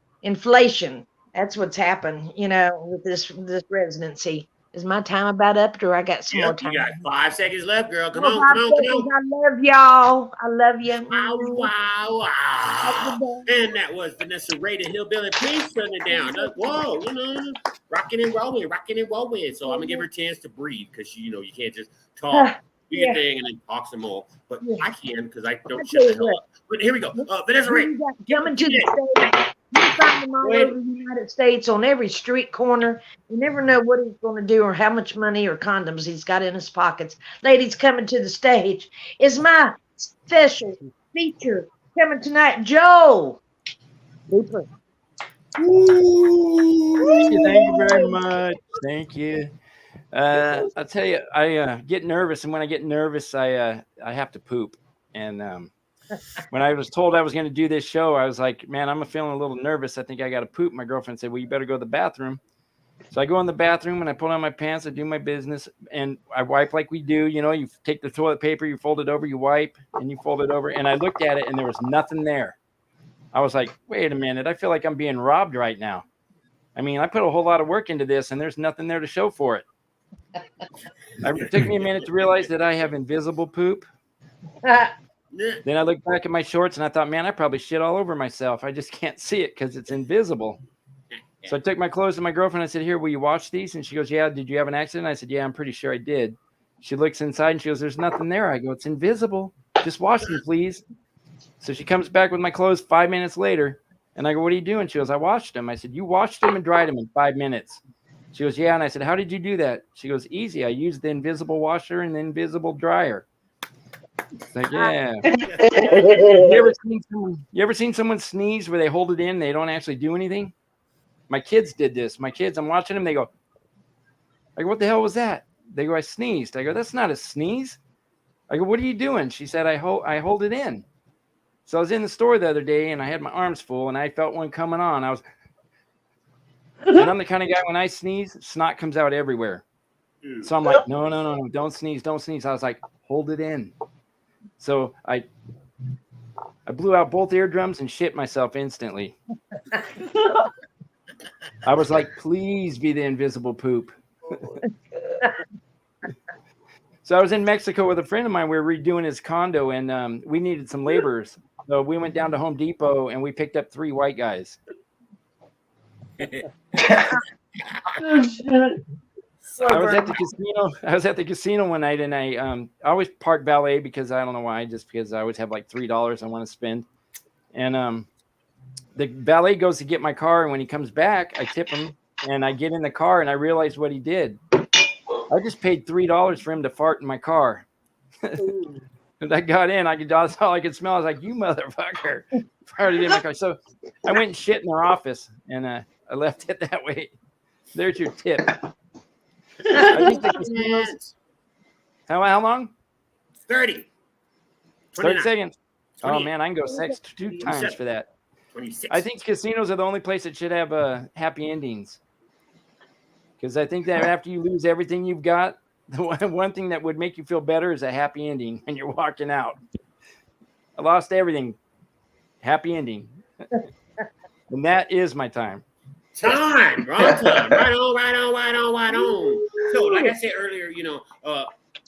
That's what's happened. You know, with this residency. Is my time about up, or I got some more time? You got 5 seconds left, girl. Come on. I love y'all. I love you. Wow. And that was Vanessa Ray, the Hillbilly Peach, shutting it down. Whoa, you know, rocking and rolling. So I'm gonna give her a chance to breathe because you know you can't just talk, do your thing, and then talk some more. But I can because I don't shut the hell up. But here we go. Vanessa Ray, coming to the stage. You find them all over the United States on every street corner. You never know what he's going to do or how much money or condoms he's got in his pockets. Ladies, coming to the stage is my special feature coming tonight, Joe. Super. Thank you very much. Thank you. I'll tell you, I get nervous, and when I get nervous, I have to poop. And when I was told I was going to do this show, I was like, man, I'm feeling a little nervous. I think I got to poop. My girlfriend said, well, you better go to the bathroom. So I go in the bathroom and I pull on my pants. I do my business and I wipe like we do. You know, you take the toilet paper, you fold it over, you wipe, and you fold it over. And I looked at it and there was nothing there. I was like, wait a minute. I feel like I'm being robbed right now. I mean, I put a whole lot of work into this and there's nothing there to show for it. It took me a minute to realize that I have invisible poop. Then I looked back at my shorts and I thought, man, I probably shit all over myself. I just can't see it because it's invisible. So I took my clothes to my girlfriend. I said, here, will you wash these? And she goes, yeah. Did you have an accident? I said, yeah, I'm pretty sure I did. She looks inside and she goes, there's nothing there. I go, it's invisible. Just wash them, please. So she comes back with my clothes 5 minutes later. And I go, what are you doing? She goes, I washed them. I said, you washed them and dried them in 5 minutes. She goes, yeah. And I said, how did you do that? She goes, easy. I used the invisible washer and the invisible dryer. It's like, yeah. You ever seen someone sneeze where they hold it in, they don't actually do anything? My kids did this. My kids, I'm watching them, they go, I go, what the hell was that? They go, I sneezed. I go, that's not a sneeze. I go, what are you doing? She said, I hold it in. So I was in the store the other day and I had my arms full and I felt one coming on. And I'm the kind of guy, when I sneeze, snot comes out everywhere. So I'm like, no, don't sneeze. I was like, hold it in. So I blew out both eardrums and shit myself instantly. I was like, please be the invisible poop. So I was in Mexico with a friend of mine. We were redoing his condo, and we needed some laborers. So we went down to Home Depot, and we picked up 3 white guys. I was at the casino. I was at the casino one night, and I always park valet because I don't know why, just because I always have like $3 I want to spend. And the valet goes to get my car, and when he comes back, I tip him, and I get in the car, and I realize what he did. I just paid $3 for him to fart in my car. And I got in. That's all I could smell. I was like, "You motherfucker!" Farted in my car. So I went and shit in their office, and I left it that way. There's your tip. I think the casinos. How long? 30. 30 seconds. Oh man, I can go 2 times for that. 26. I think casinos are the only place that should have happy endings. Because I think that after you lose everything you've got, the one thing that would make you feel better is a happy ending when you're walking out. I lost everything. Happy ending. And that is my time. Time. Right on. So, like I said earlier,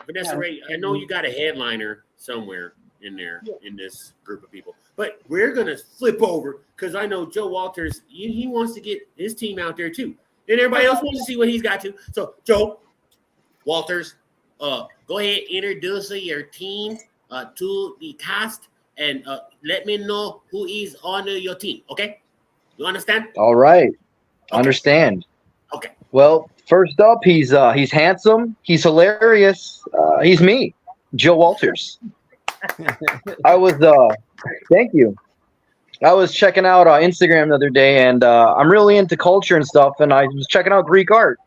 Vanessa Ray, I know you got a headliner somewhere in there in this group of people. But we're going to flip over because I know Joe Walters, he wants to get his team out there too. And everybody else wants to see what he's got to. So, Joe Walters, go ahead, introduce your team to the cast and let me know who is on your team, okay? You understand? All right. Okay. Understand. Okay. Well, first up, he's handsome. He's hilarious. He's me, Joe Walters. I was thank you. I was checking out Instagram the other day, and I'm really into culture and stuff, and I was checking out Greek art.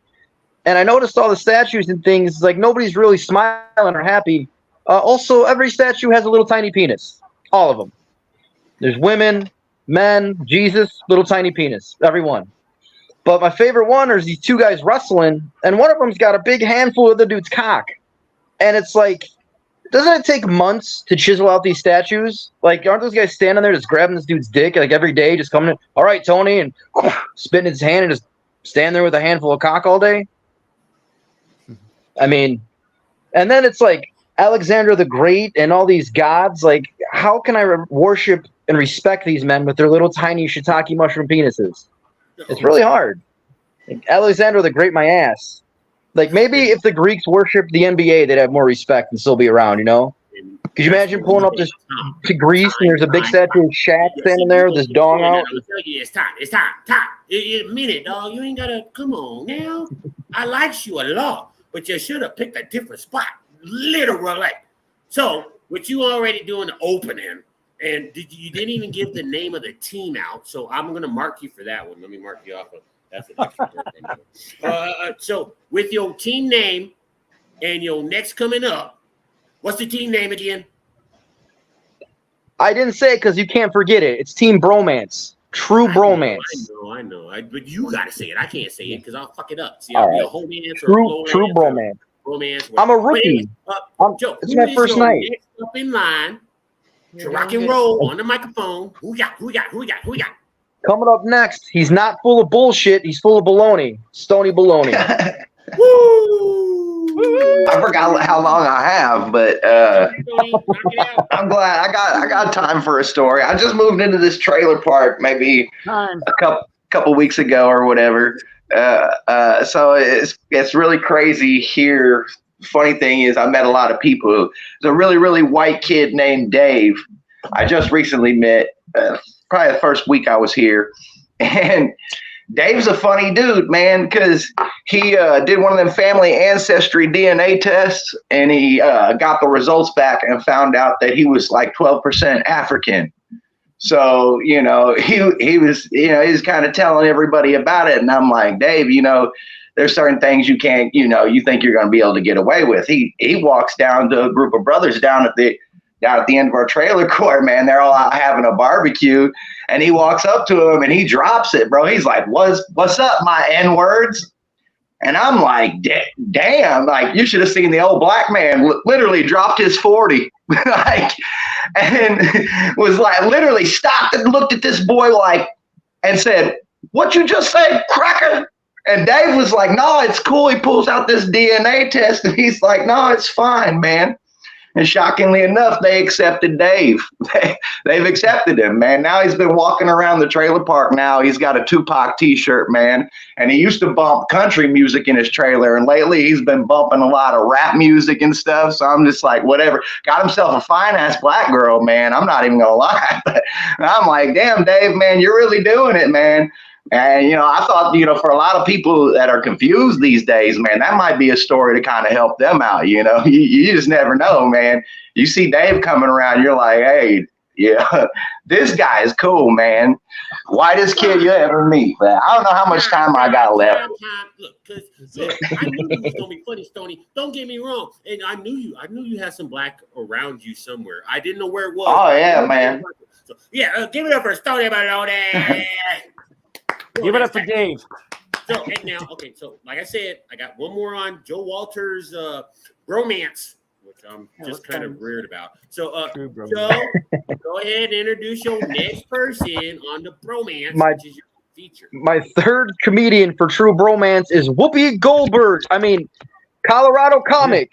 And I noticed all the statues and things, like nobody's really smiling or happy. Also, every statue has a little tiny penis. All of them. There's women, men, Jesus, little tiny penis. Every one. But my favorite one is these 2 guys wrestling, and one of them's got a big handful of the dude's cock. And it's like, doesn't it take months to chisel out these statues? Like, aren't those guys standing there just grabbing this dude's dick, like every day, just coming in, all right, Tony, and spitting in his hand and just stand there with a handful of cock all day? I mean, and then it's like Alexander the Great and all these gods. Like, how can I worship and respect these men with their little tiny shiitake mushroom penises? It's really hard. Like, Alexander the Great, my ass. Like, maybe if the Greeks worshiped the NBA, they'd have more respect and still be around, you know? Could you imagine pulling up to Greece and there's a big statue of Shaq standing there with his dong out? It's time. A minute, dog. You ain't got to, come on now. I like you a lot, but you should have picked a different spot. Literally. So, what you already doing the opening, and you didn't even give the name of the team out, so I'm going to mark you for that one. Let me mark you off. That's an extra birthday. So, with your team name and your next coming up, what's the team name again? I didn't say it because you can't forget it. It's Team Bromance. True bromance. I know. But you got to say it. I can't say it because I'll fuck it up. See, I'll be right. a whole answer. True bromance. I'm a rookie. Joe, it's my first night. Next up in line to rock and roll on the microphone. Who we got? Coming up next, he's not full of bullshit. He's full of baloney. Stony baloney. Woo! I forgot how long I have, but I'm glad I got time for a story. I just moved into this trailer park maybe a couple weeks ago or whatever. So it's really crazy here. Funny thing is, I met a lot of people. There's a really, really white kid named Dave. I just recently met, probably the first week I was here. And Dave's a funny dude, man, because he did one of them family ancestry DNA tests, and he got the results back and found out that he was like 12% African. So, he was kind of telling everybody about it. And I'm like, Dave, there's certain things you can't, you think you're going to be able to get away with. He walks down to a group of brothers down at the end of our trailer court, man. They're all out having a barbecue, and he walks up to him and he drops it, bro. He's like, what's up, my N-words? And I'm like, damn, like, you should have seen the old black man literally dropped his 40, and was like, literally stopped and looked at this boy and said, what you just say, cracker? And Dave was like, no, it's cool. He pulls out this DNA test and he's like, no, it's fine, man. And shockingly enough, they accepted Dave. They've accepted him, man. Now he's been walking around the trailer park now. He's got a Tupac t-shirt, man. And he used to bump country music in his trailer. And lately he's been bumping a lot of rap music and stuff. So I'm just like, whatever. Got himself a fine-ass black girl, man. I'm not even going to lie. But I'm like, damn, Dave, man, you're really doing it, man. And, I thought, for a lot of people that are confused these days, man, that might be a story to kind of help them out. You just never know, man. You see Dave coming around, you're like, hey, yeah, this guy is cool, man. Whitest kid you ever meet, man. I don't know how much time I got left. Look, I knew you was gonna be funny, Stoney. Don't get me wrong. And I knew you had some black around you somewhere. I didn't know where it was. Oh, yeah, man. So, give it up for Stoney about all that. Give it up for Dave. So, and now, okay, so like I said, I got one more on Joe Walters' bromance, which I'm just kind of weird about. So, Joe, go ahead and introduce your next person on the bromance, which is your feature. My third comedian for True Bromance is Whoopi Goldberg. I mean, Colorado comic.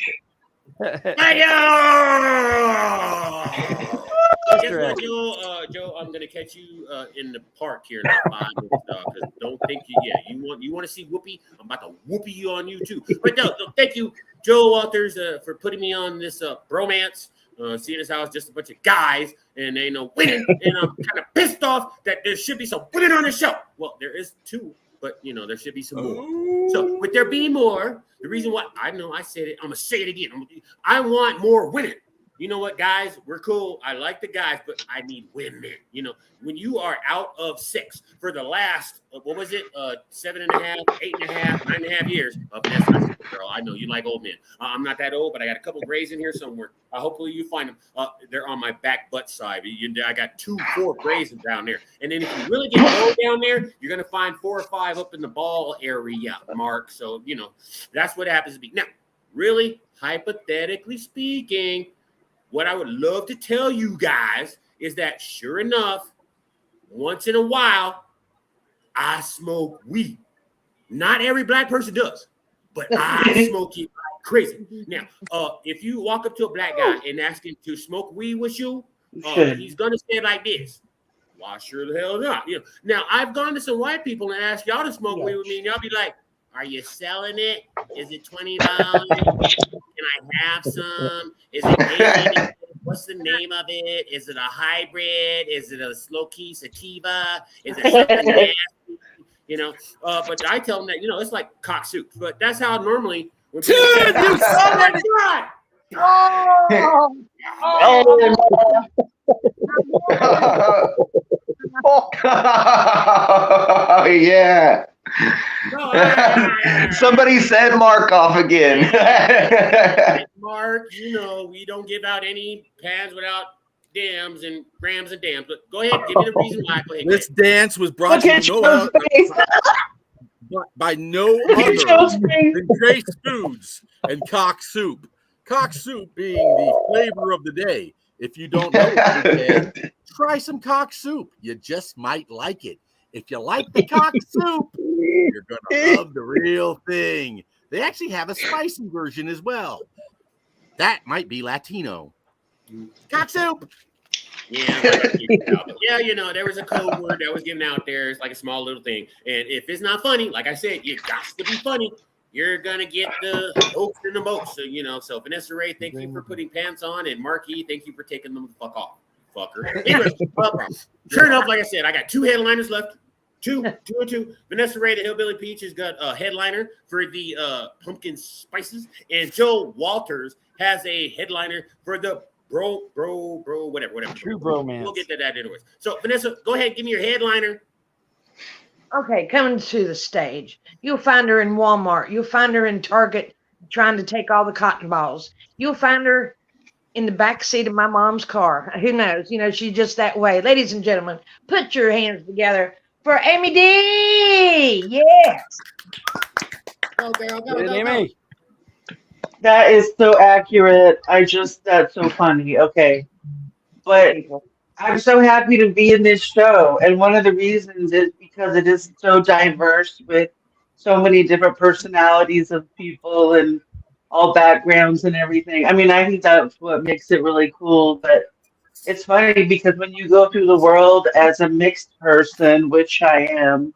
Joe, I'm gonna catch you in the park here in about 5 minutes, because don't think you want to see Whoopi. I'm about to whoopie you on you too. But no, thank you, Joe Walters, for putting me on this bromance. Seeing as how it's just a bunch of guys and ain't no women, and I'm kind of pissed off that there should be some women on the show. Well, there is 2, but there should be some more. So with there being more, the reason why I know I said it, I'm gonna say it again. I want more women. You know what, guys? We're cool. I like the guys, but I need women. When you are out of 6 for the last, 7.5, 8.5, 9.5 years of this girl. I know you like old men. I'm not that old, but I got a couple grays in here somewhere. Hopefully you find them. They're on my back butt side. I got 4 grays down there. And then if you really get low down there, you're going to find 4 or 5 up in the ball area, Mark. So, that's what happens to be. Now, really, hypothetically speaking, what I would love to tell you guys is that sure enough, once in a while, I smoke weed. Not every black person does, but I smoke it like crazy. Now, if you walk up to a black guy and ask him to smoke weed with you, he's gonna say it like this: "Why sure the hell not?" Now, I've gone to some white people and asked y'all to smoke weed with me, and y'all be like, "Are you selling it? Is it $20? Can I have some? Is it what's the name of it? Is it a hybrid? Is it a slow key sativa? Is it something nasty?" But I tell them that it's like cock soup. But that's how normally. Dude, you saw that shot. Oh yeah. Somebody said Mark off again. Mark, we don't give out any pads without dams and grams and dams. But go ahead, give me the reason why. This dance was brought to you by no other than Trace Foods and Cock Soup. Cock Soup being the flavor of the day. If you don't know it, try some Cock Soup. You just might like it. If you like the Cock Soup, you're going to love the real thing. They actually have a spicy version as well. That might be Latino. Cock Soup. Yeah, there was a code word that was given out there. It's like a small little thing. And if it's not funny, like I said, it got to be funny. You're going to get the hopes and the most. So Vanessa Ray, thank you for putting pants on. And Marquis, thank you for taking them the fuck off, fucker. Anyway, sure enough, like I said, I got 2 headliners left. Two and two. Vanessa Ray, the Hillbilly Peach, has got a headliner for the pumpkin spices. And Joe Walters has a headliner for the bro, whatever. True bromance. We'll get to that anyways. So, Vanessa, go ahead. Give me your headliner. Okay, coming to the stage. You'll find her in Walmart. You'll find her in Target trying to take all the cotton balls. You'll find her in the back seat of my mom's car. Who knows? She's just that way. Ladies and gentlemen, put your hands together for Amy D. Yes. Go, girl. Go, Amy. That is so accurate. That's so funny. Okay. But I'm so happy to be in this show. And one of the reasons is because it is so diverse with so many different personalities of people and all backgrounds and everything. I mean, I think that's what makes it really cool. But it's funny because when you go through the world as a mixed person, which I am,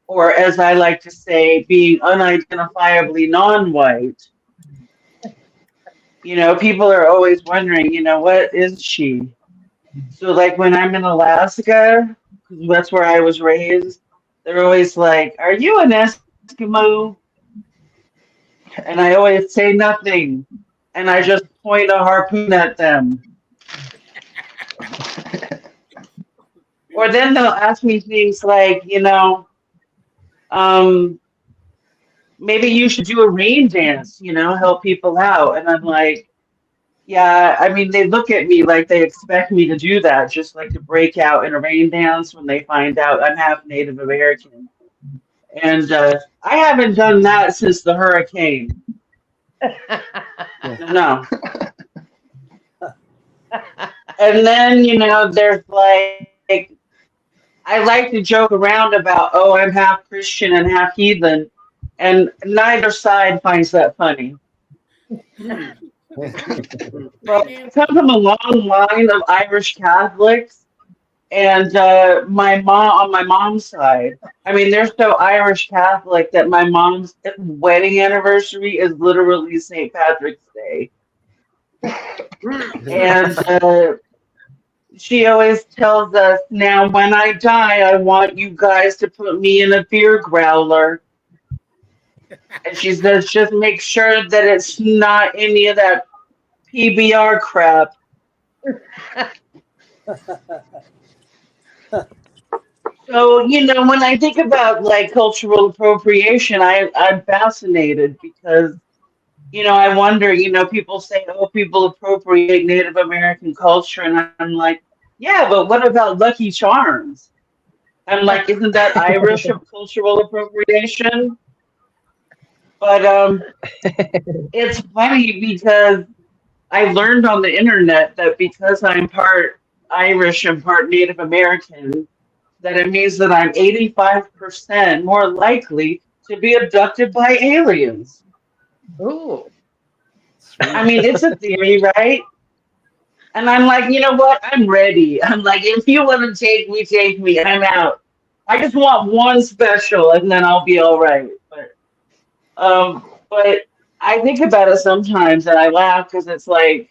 or as I like to say, being unidentifiably non-white, people are always wondering, what is she? So, like when I'm in Alaska, 'cause that's where I was raised, they're always like, "Are you an Eskimo?" And I always say nothing, and I just point a harpoon at them. Or then they'll ask me things like, um, maybe you should do a rain dance, help people out. And I'm like, yeah, I mean, they look at me like they expect me to do that, just like to break out in a rain dance when they find out I'm half Native American. And I haven't done that since the hurricane. No. And then, there's like, I like to joke around about, oh, I'm half Christian and half heathen. And neither side finds that funny. Well, I come from a long line of Irish Catholics, and my mom on my mom's side. I mean, they're so Irish Catholic that my mom's wedding anniversary is literally St. Patrick's Day, and she always tells us, "Now, when I die, I want you guys to put me in a beer growler." And she says, "Just make sure that it's not any of that PBR crap." So, when I think about like cultural appropriation, I'm fascinated because, I wonder, people say, oh, people appropriate Native American culture. And I'm like, yeah, but what about Lucky Charms? I'm like, isn't that Irish of cultural appropriation? But it's funny because I learned on the internet that because I'm part Irish and part Native American, that it means that I'm 85% more likely to be abducted by aliens. Ooh. I mean, it's a theory, right? And I'm like, you know what? I'm ready. I'm like, if you want to take me. I'm out. I just want one special, and then I'll be all right. But I think about it sometimes, and I laugh because it's like,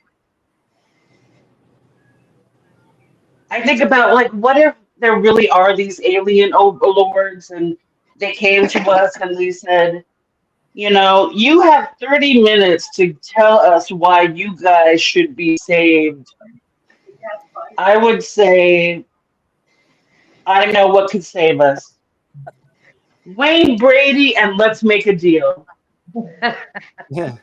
I think about like, what if there really are these alien overlords, and they came to us and they said, you have 30 minutes to tell us why you guys should be saved. I would say, I know what could save us. Wayne Brady, and let's make a deal. Yeah.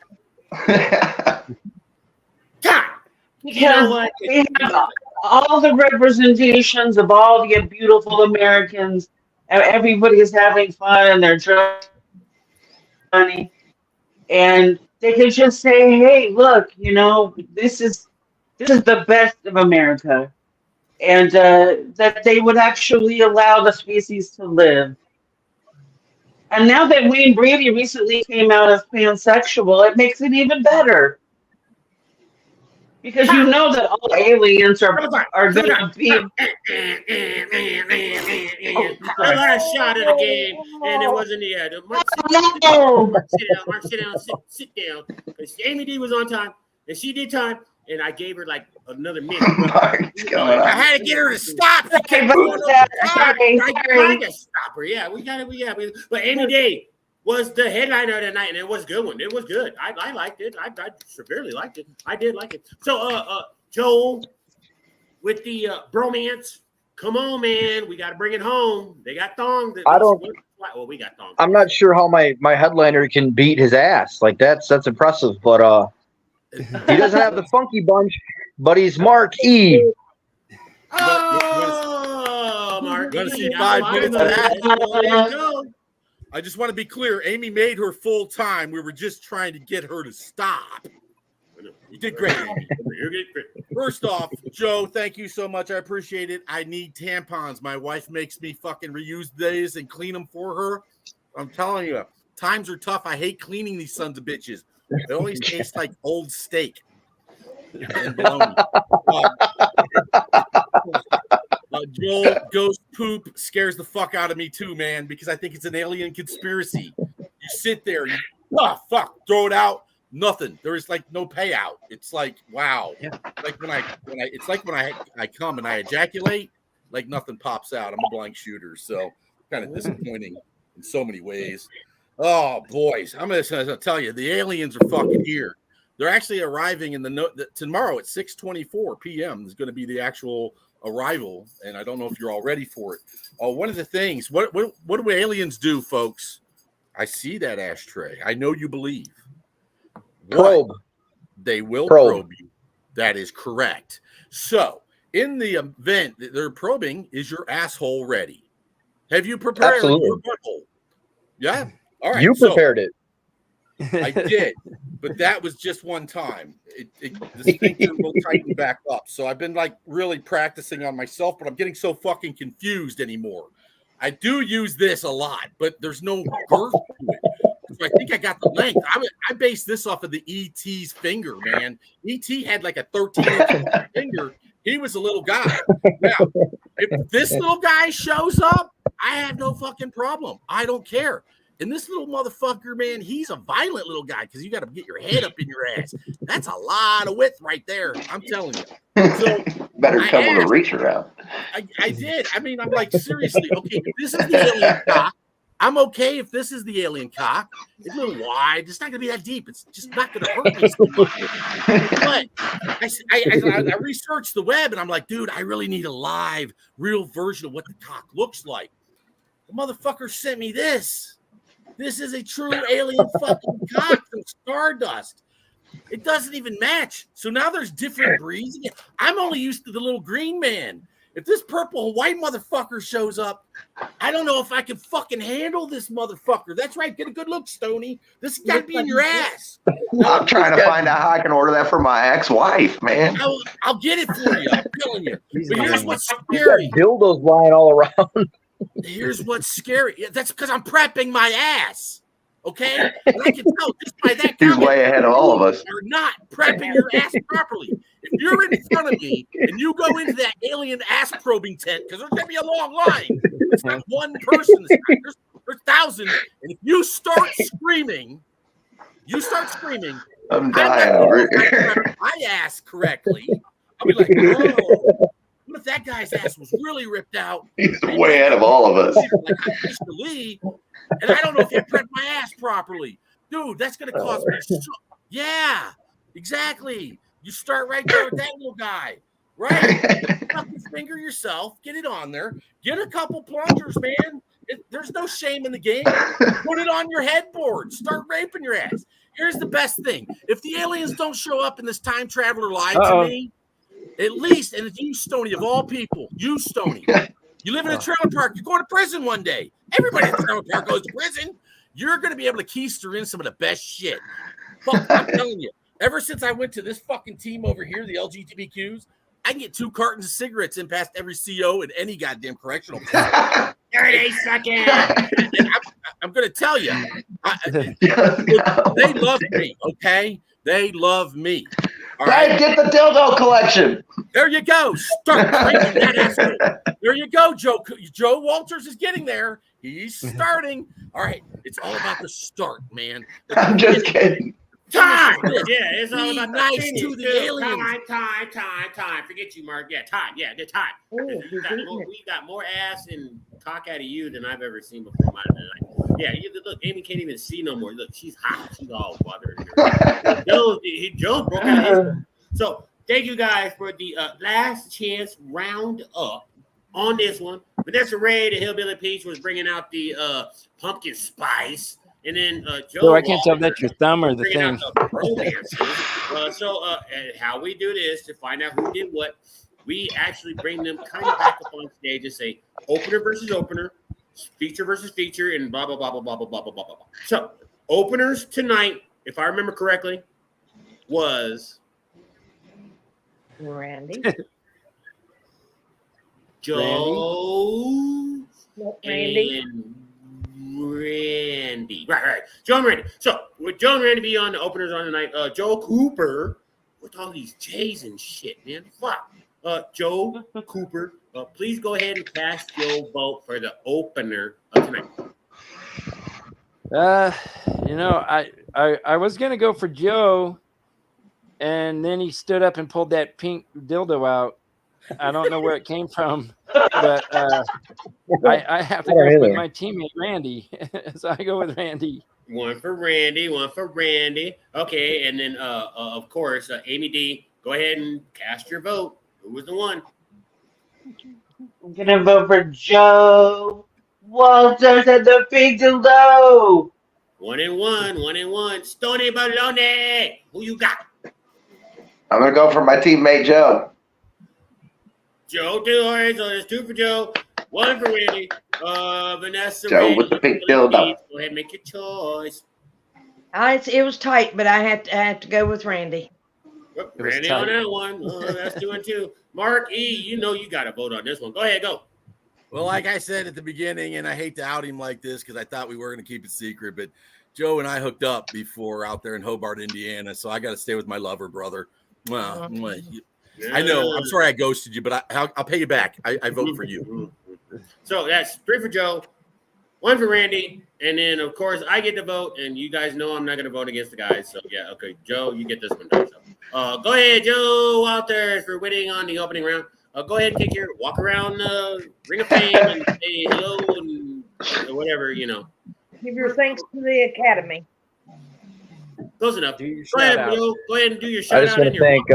Because they have all the representations of all the beautiful Americans, and everybody is having fun, and they're drunk money, and they can just say, hey, look, this is the best of America, and that they would actually allow the species to live. And now that Wayne Brady recently came out as pansexual, it makes it even better. Because you know that all aliens are going to be. I got a shot at a game, and it wasn't the end. Mark, sit down. Because Amy D was on time, and she did time, and I gave her like another minute. I had to get her to stop. She kept going over time. I tried to stop her. Yeah, we got it. But Amy D was the headliner of the night, and it was a good one. It was good. I liked it. I severely liked it. I did like it. So, Joel, with the bromance, come on, man. We got to bring it home. They got thong. I don't. Well, we got thong. I'm not sure how my headliner can beat his ass. Like that's impressive, but he doesn't have the funky bunch, but he's Mark E. Oh, Mark. You want to see 5 minutes of that? I just want to be clear. Amy made her full time. We were just trying to get her to stop. You did great, Amy. First off, Joe, thank you so much. I appreciate it. I need tampons. My wife makes me fucking reuse these and clean them for her. I'm telling you, times are tough. I hate cleaning these sons of bitches. It always tastes like old steak and bologna. Joel, ghost poop scares the fuck out of me too, man, because I think it's an alien conspiracy. You sit there, throw it out, nothing. There is like no payout. It's like, wow. Yeah. Like when I come and I ejaculate, like nothing pops out. I'm a blank shooter, so kind of disappointing in so many ways. Oh, boys, I'm gonna tell you, the aliens are fucking here. They're actually arriving in tomorrow at 6:24 p.m. is going to be the actual arrival, and I don't know if you're all ready for it. One of the things, what do aliens do, folks? I see that ashtray. I know you believe. Probe. They will probe you. That is correct. So, in the event that they're probing, is your asshole ready? Have you prepared your butthole? Yeah. All right. You prepared it. I did, but that was just one time. The sphincter will tighten back up. So I've been like really practicing on myself, but I'm getting so fucking confused anymore. I do use this a lot, but there's no girth to it. So I think I got the length. I based this off of the ET's finger, man. ET had like a 13-inch finger. He was a little guy. Now, if this little guy shows up, I have no fucking problem. I don't care. And this little motherfucker, man, he's a violent little guy because you got to get your head up in your ass. That's a lot of width right there. I'm telling you. So better come with a reach around. I did. I mean, I'm like, seriously, okay, if this is the alien cock, I'm okay if this is the alien cock. It's a little wide. It's not going to be that deep. It's just not going to hurt me so much. But I researched the web, and I'm like, dude, I really need a live, real version of what the cock looks like. The motherfucker sent me this. This is a true alien fucking cock from Stardust. It doesn't even match. So now there's different breeds. I'm only used to the little green man. If this purple white motherfucker shows up, I don't know if I can fucking handle this motherfucker. That's right. Get a good look, Stoney. This has got to be in your ass. I'm trying to find out how I can order that for my ex-wife, man. I'll get it for you. I'm telling you. But here's what's scary. Dildos lying all around. Here's what's scary. That's because I'm prepping my ass. Okay? And I can tell just by that. He's way ahead of all of us. You're not prepping your ass properly. If you're in front of me and you go into that alien ass probing tent, because there's going to be a long line. It's not one person. There's thousands. And if you start screaming, I'm dying over here. My ass correctly. I'll be like, oh. What if that guy's ass was really ripped out? He's way ahead of all of us. Like Mr. Lee, and I don't know if I prepped my ass properly. Dude, that's going to cause me. Yeah, exactly. You start right there with that little guy, right? Fucking finger yourself. Get it on there. Get a couple plungers, man. There's no shame in the game. Put it on your headboard. Start raping your ass. Here's the best thing. If the aliens don't show up and this time traveler lied to me, at least, and it's you, Stoney, of all people, you, Stoney, you live in a trailer park, you're going to prison one day. Everybody in the trailer park goes to prison. You're going to be able to keister in some of the best shit. Fuck, I'm telling you, ever since I went to this fucking team over here, the LGBTQs, I can get 2 cartons of cigarettes in past every CO in any goddamn correctional. Dirty sucking. I'm going to tell you, they love me, okay? They love me. All right, get the dildo collection. There you go. Start breaking that asshole. There you go, Joe. Joe Walters is getting there. He's starting. All right. It's all about the start, man. I'm just kidding. Time. Yeah, it's all about nice the to the aliens. Time. Forget you, Mark. Yeah, time. Yeah, the time. We got more ass and cock out of you than I've ever seen before in my life. Yeah, look, Amy can't even see no more. Look, she's hot. She's all bothered. Joe broke out his. So thank you guys for the last chance round up on this one. Vanessa Ray, the Hillbilly Peach, was bringing out the pumpkin spice. And then Joe. So I can't tell if that's your thumb or the thing. And how we do this to find out who did what, we actually bring them kind of back up on stage and say opener versus opener, feature versus feature, and blah, blah, blah, blah, blah, blah, blah, blah, blah, blah. So openers tonight, if I remember correctly, was Randy. Joe Randy. and Randy. Right. Joe and Randy. So with Joe and Randy be on the openers on the night, Joe Cooper with all these J's and shit, man. Fuck. Joe Cooper, please go ahead and cast your vote for the opener of tonight. I was gonna go for Joe, and then he stood up and pulled that pink dildo out. I don't know where it came from, but I have to go with my teammate Randy, so I go with Randy. One for Randy. Okay, and then of course, Amy D, go ahead and cast your vote. Who was the one? I'm gonna vote for Joe Walters at the Big Dildo. 1-1. Stony Baloney. Who you got? I'm gonna go for my teammate Joe. Joe, 2. All right, so there's 2 for Joe, 1 for Randy. Vanessa. Joe Randy, with the pink dildo. Go ahead and make your choice. It was tight, but I had to go with Randy. Randy on that one. That's 2 and 2. Mark E, you know you got to vote on this one. Go ahead, go. Well, like I said at the beginning, and I hate to out him like this because I thought we were going to keep it secret, but Joe and I hooked up before out there in Hobart, Indiana, so I got to stay with my lover, brother. Well, I know. I'm sorry I ghosted you, but I'll pay you back. I vote for you. So that's 3 for Joe, 1 for Randy, and then, of course, I get to vote, and you guys know I'm not going to vote against the guys. So, yeah, okay, Joe, you get this one done. So, go ahead, Joe Walters, for winning on the opening round. Go ahead and take your walk around Ring of Fame and say hello and whatever, you know. Give your thanks to the Academy. Close enough. Go ahead, Joe. Go ahead and do your shout I just out. want to thank.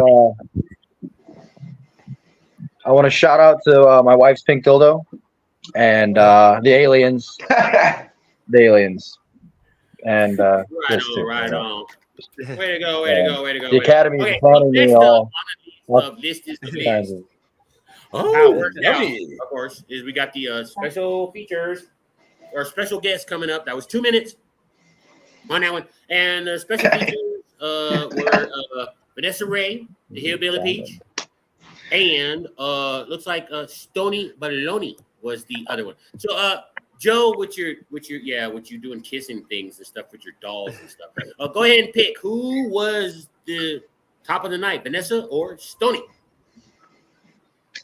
I want to shout out to my wife's pink dildo and the aliens. The aliens. And Right on. Way to go. The Academy is honoring me all. This is the list. How it works out, of course, is we got the special features or special guests coming up. That was 2 minutes on that one. And the special features were Vanessa Ray, the Hillbilly Peach, and looks like Stony Baloney was the other one. So Joe, with you doing kissing things and stuff with your dolls and stuff. Go ahead and pick who was the top of the night, Vanessa or Stony?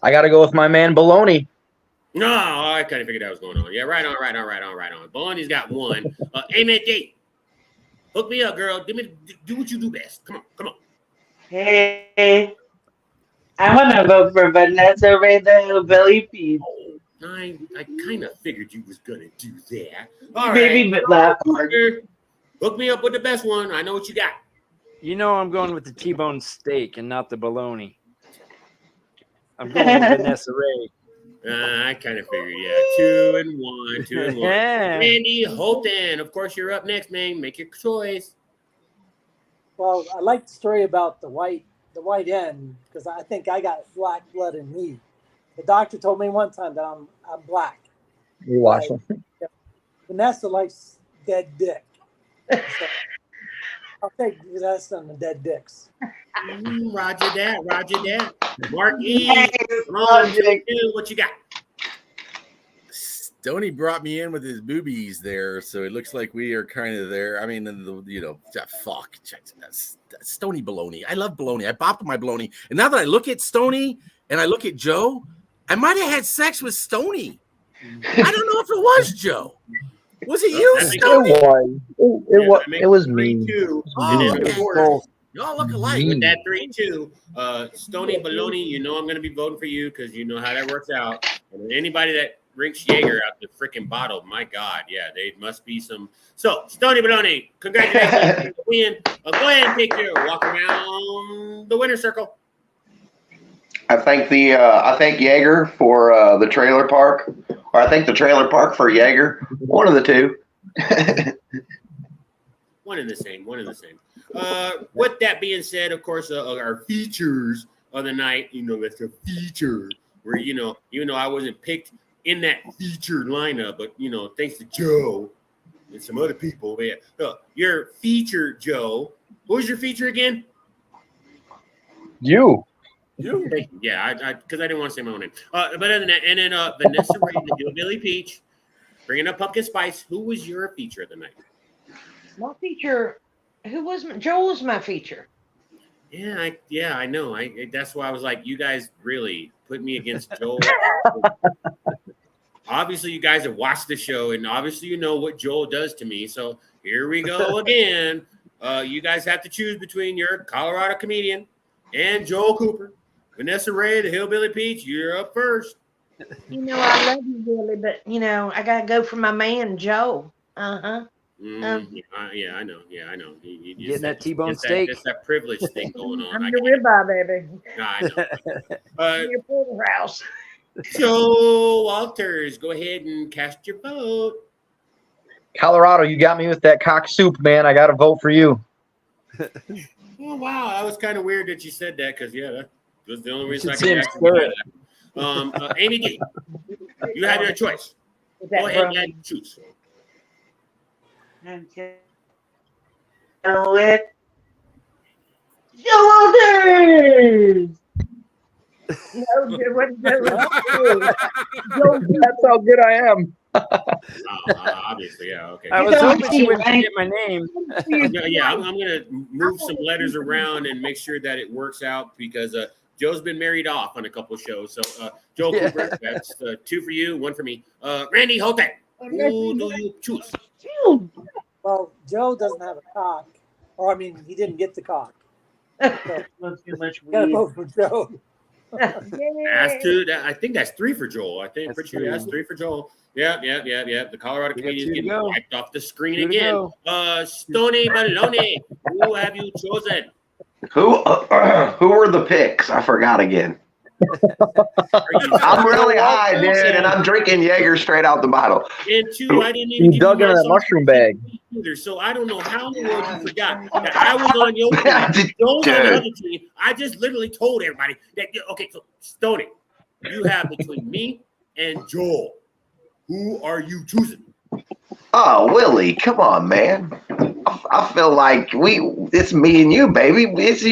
I got to go with my man Baloney. No, I kind of figured that was going on. Yeah, right on. Baloney's got 1. Amen, D. Hook me up, girl. Do what you do best. Come on. Hey, I want to vote for Vanessa Ray, the Hillbilly Peach. I kind of figured you was gonna do that. All Maybe right, but laugh. Hook me up with the best one. I know what you got. You know I'm going with the T-bone steak and not the bologna. I'm going with Vanessa Ray. I kind of figured, 2 and 1. Randy Holton, of course, you're up next, man. Make your choice. Well, I like the story about the white end because I think I got black blood in me. The doctor told me one time that I'm black. You watch them. Vanessa likes dead dick. So I'll take Vanessa on the dead dicks. Roger that. Mark E. Come on, what you got? Stoney brought me in with his boobies there, so it looks like we are kind of there. I mean, fuck. That's Stony baloney. I love baloney. I bopped my baloney. And now that I look at Stoney and I look at Joe, I might have had sex with Stoney. I don't know if it was Joe. Was it you, Stoney? It was me. Y'all look alike with that 3-2. Stony Baloney, you know I'm going to be voting for you because you know how that works out. And anybody that drinks Jaeger out the freaking bottle, my God, yeah, there must be some. So, Stony Baloney, congratulations on the win. Go ahead and take your walk around the winner's circle. I thank Jaeger for the trailer park, or I thank the trailer park for Jaeger. One of the two. One and the same. With that being said, of course, our features of the night, that's a feature where, even though I wasn't picked in that featured lineup, but, thanks to Joe and some other people, your feature, Joe, what was your feature again? You. You? Yeah, because I didn't want to say my own name. But other than that, and then Vanessa Ray, the Hillbilly Peach, bringing up pumpkin spice. Who was your feature of the night? My feature, Joel was my feature. Yeah, I know. That's why I was like, you guys really put me against Joel. Obviously, you guys have watched the show, and obviously you know what Joel does to me. So here we go again. You guys have to choose between your Colorado comedian and Joel Cooper. Vanessa Ray, the Hillbilly Peach, you're up first. I love you, Billy, but I gotta go for my man, Joe. Yeah, I know. You getting that T-bone steak. That's that privilege thing going on. I'm your ribeye, baby. I know. Your porterhouse. Joe Walters, go ahead and cast your vote. Colorado, you got me with that cock soup, man. I got to vote for you. Oh, wow. That was kind of weird that you said that because, that was the only reason I could actually do that. Amy D, you have your choice. Go ahead and choose. Go with Joe Walters. That's how good I am. Obviously, yeah, okay. I was hoping she wouldn't get my name. I'm going to move some letters around and make sure that it works out because Joe's been married off on a couple of shows. So, Joe Cooper, that's 2 for you, 1 for me. Randy Hotek, who do you choose? Well, Joe doesn't have a cock. Or, I mean, he didn't get the cock. So, Too much gotta weed. vote for Joe. That's 2. I think that's 3 for Joel. I think pretty sure that's 3 for Joel. Yeah. The Colorado comedian is getting wiped off the screen again. Stoney Baloney, who have you chosen? Who were the picks? I forgot again. I'm really high, dude, and I'm drinking Jaeger straight out the bottle. And 2, I didn't even You dug into that mushroom bag. Either, so I don't know how in the world you forgot that I was on your team. Joel's on the other team. I just literally told everybody that. Okay, so Stoney, you have between me and Joel. Who are you choosing? Oh, Willie, come on, man. I feel like it's me and you, baby. It's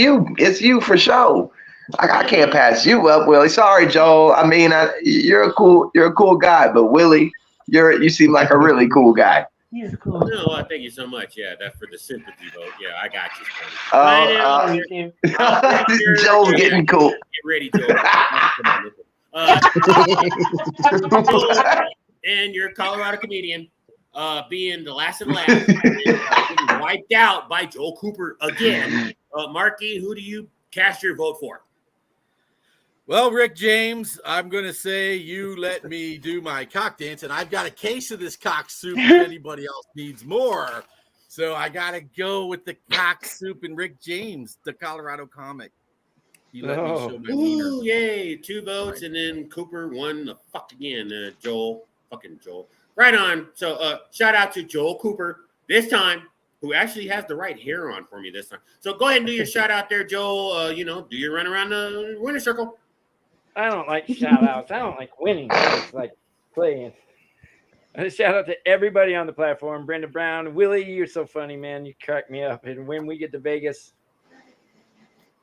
you for sure. I can't pass you up, Willie. Sorry, Joel. I mean, you're a cool guy, but Willie, you seem like a really cool guy. He's cool. No, thank you so much. Yeah, that's for the sympathy vote. Yeah, I got you. Joel's getting cool. Get ready, Joel. And your Colorado comedian, being the last of the last, getting wiped out by Joel Cooper again. Marky, who do you cast your vote for? Well, Rick James, I'm going to say you let me do my cock dance, and I've got a case of this cock soup if anybody else needs more. So I got to go with the cock soup and Rick James, the Colorado comic. He let me show my wiener. Ooh, yay. 2 votes, and then Cooper won the fuck again. Joel. Fucking Joel. Right on. So shout out to Joel Cooper this time, who actually has the right hair on for me this time. So go ahead and do your shout out there, Joel. Do your run around the winner circle. I don't like shout outs. I don't like winning. I just like playing. I shout out to everybody on the platform. Brenda Brown, Willie, you're so funny, man. You crack me up. And when we get to Vegas,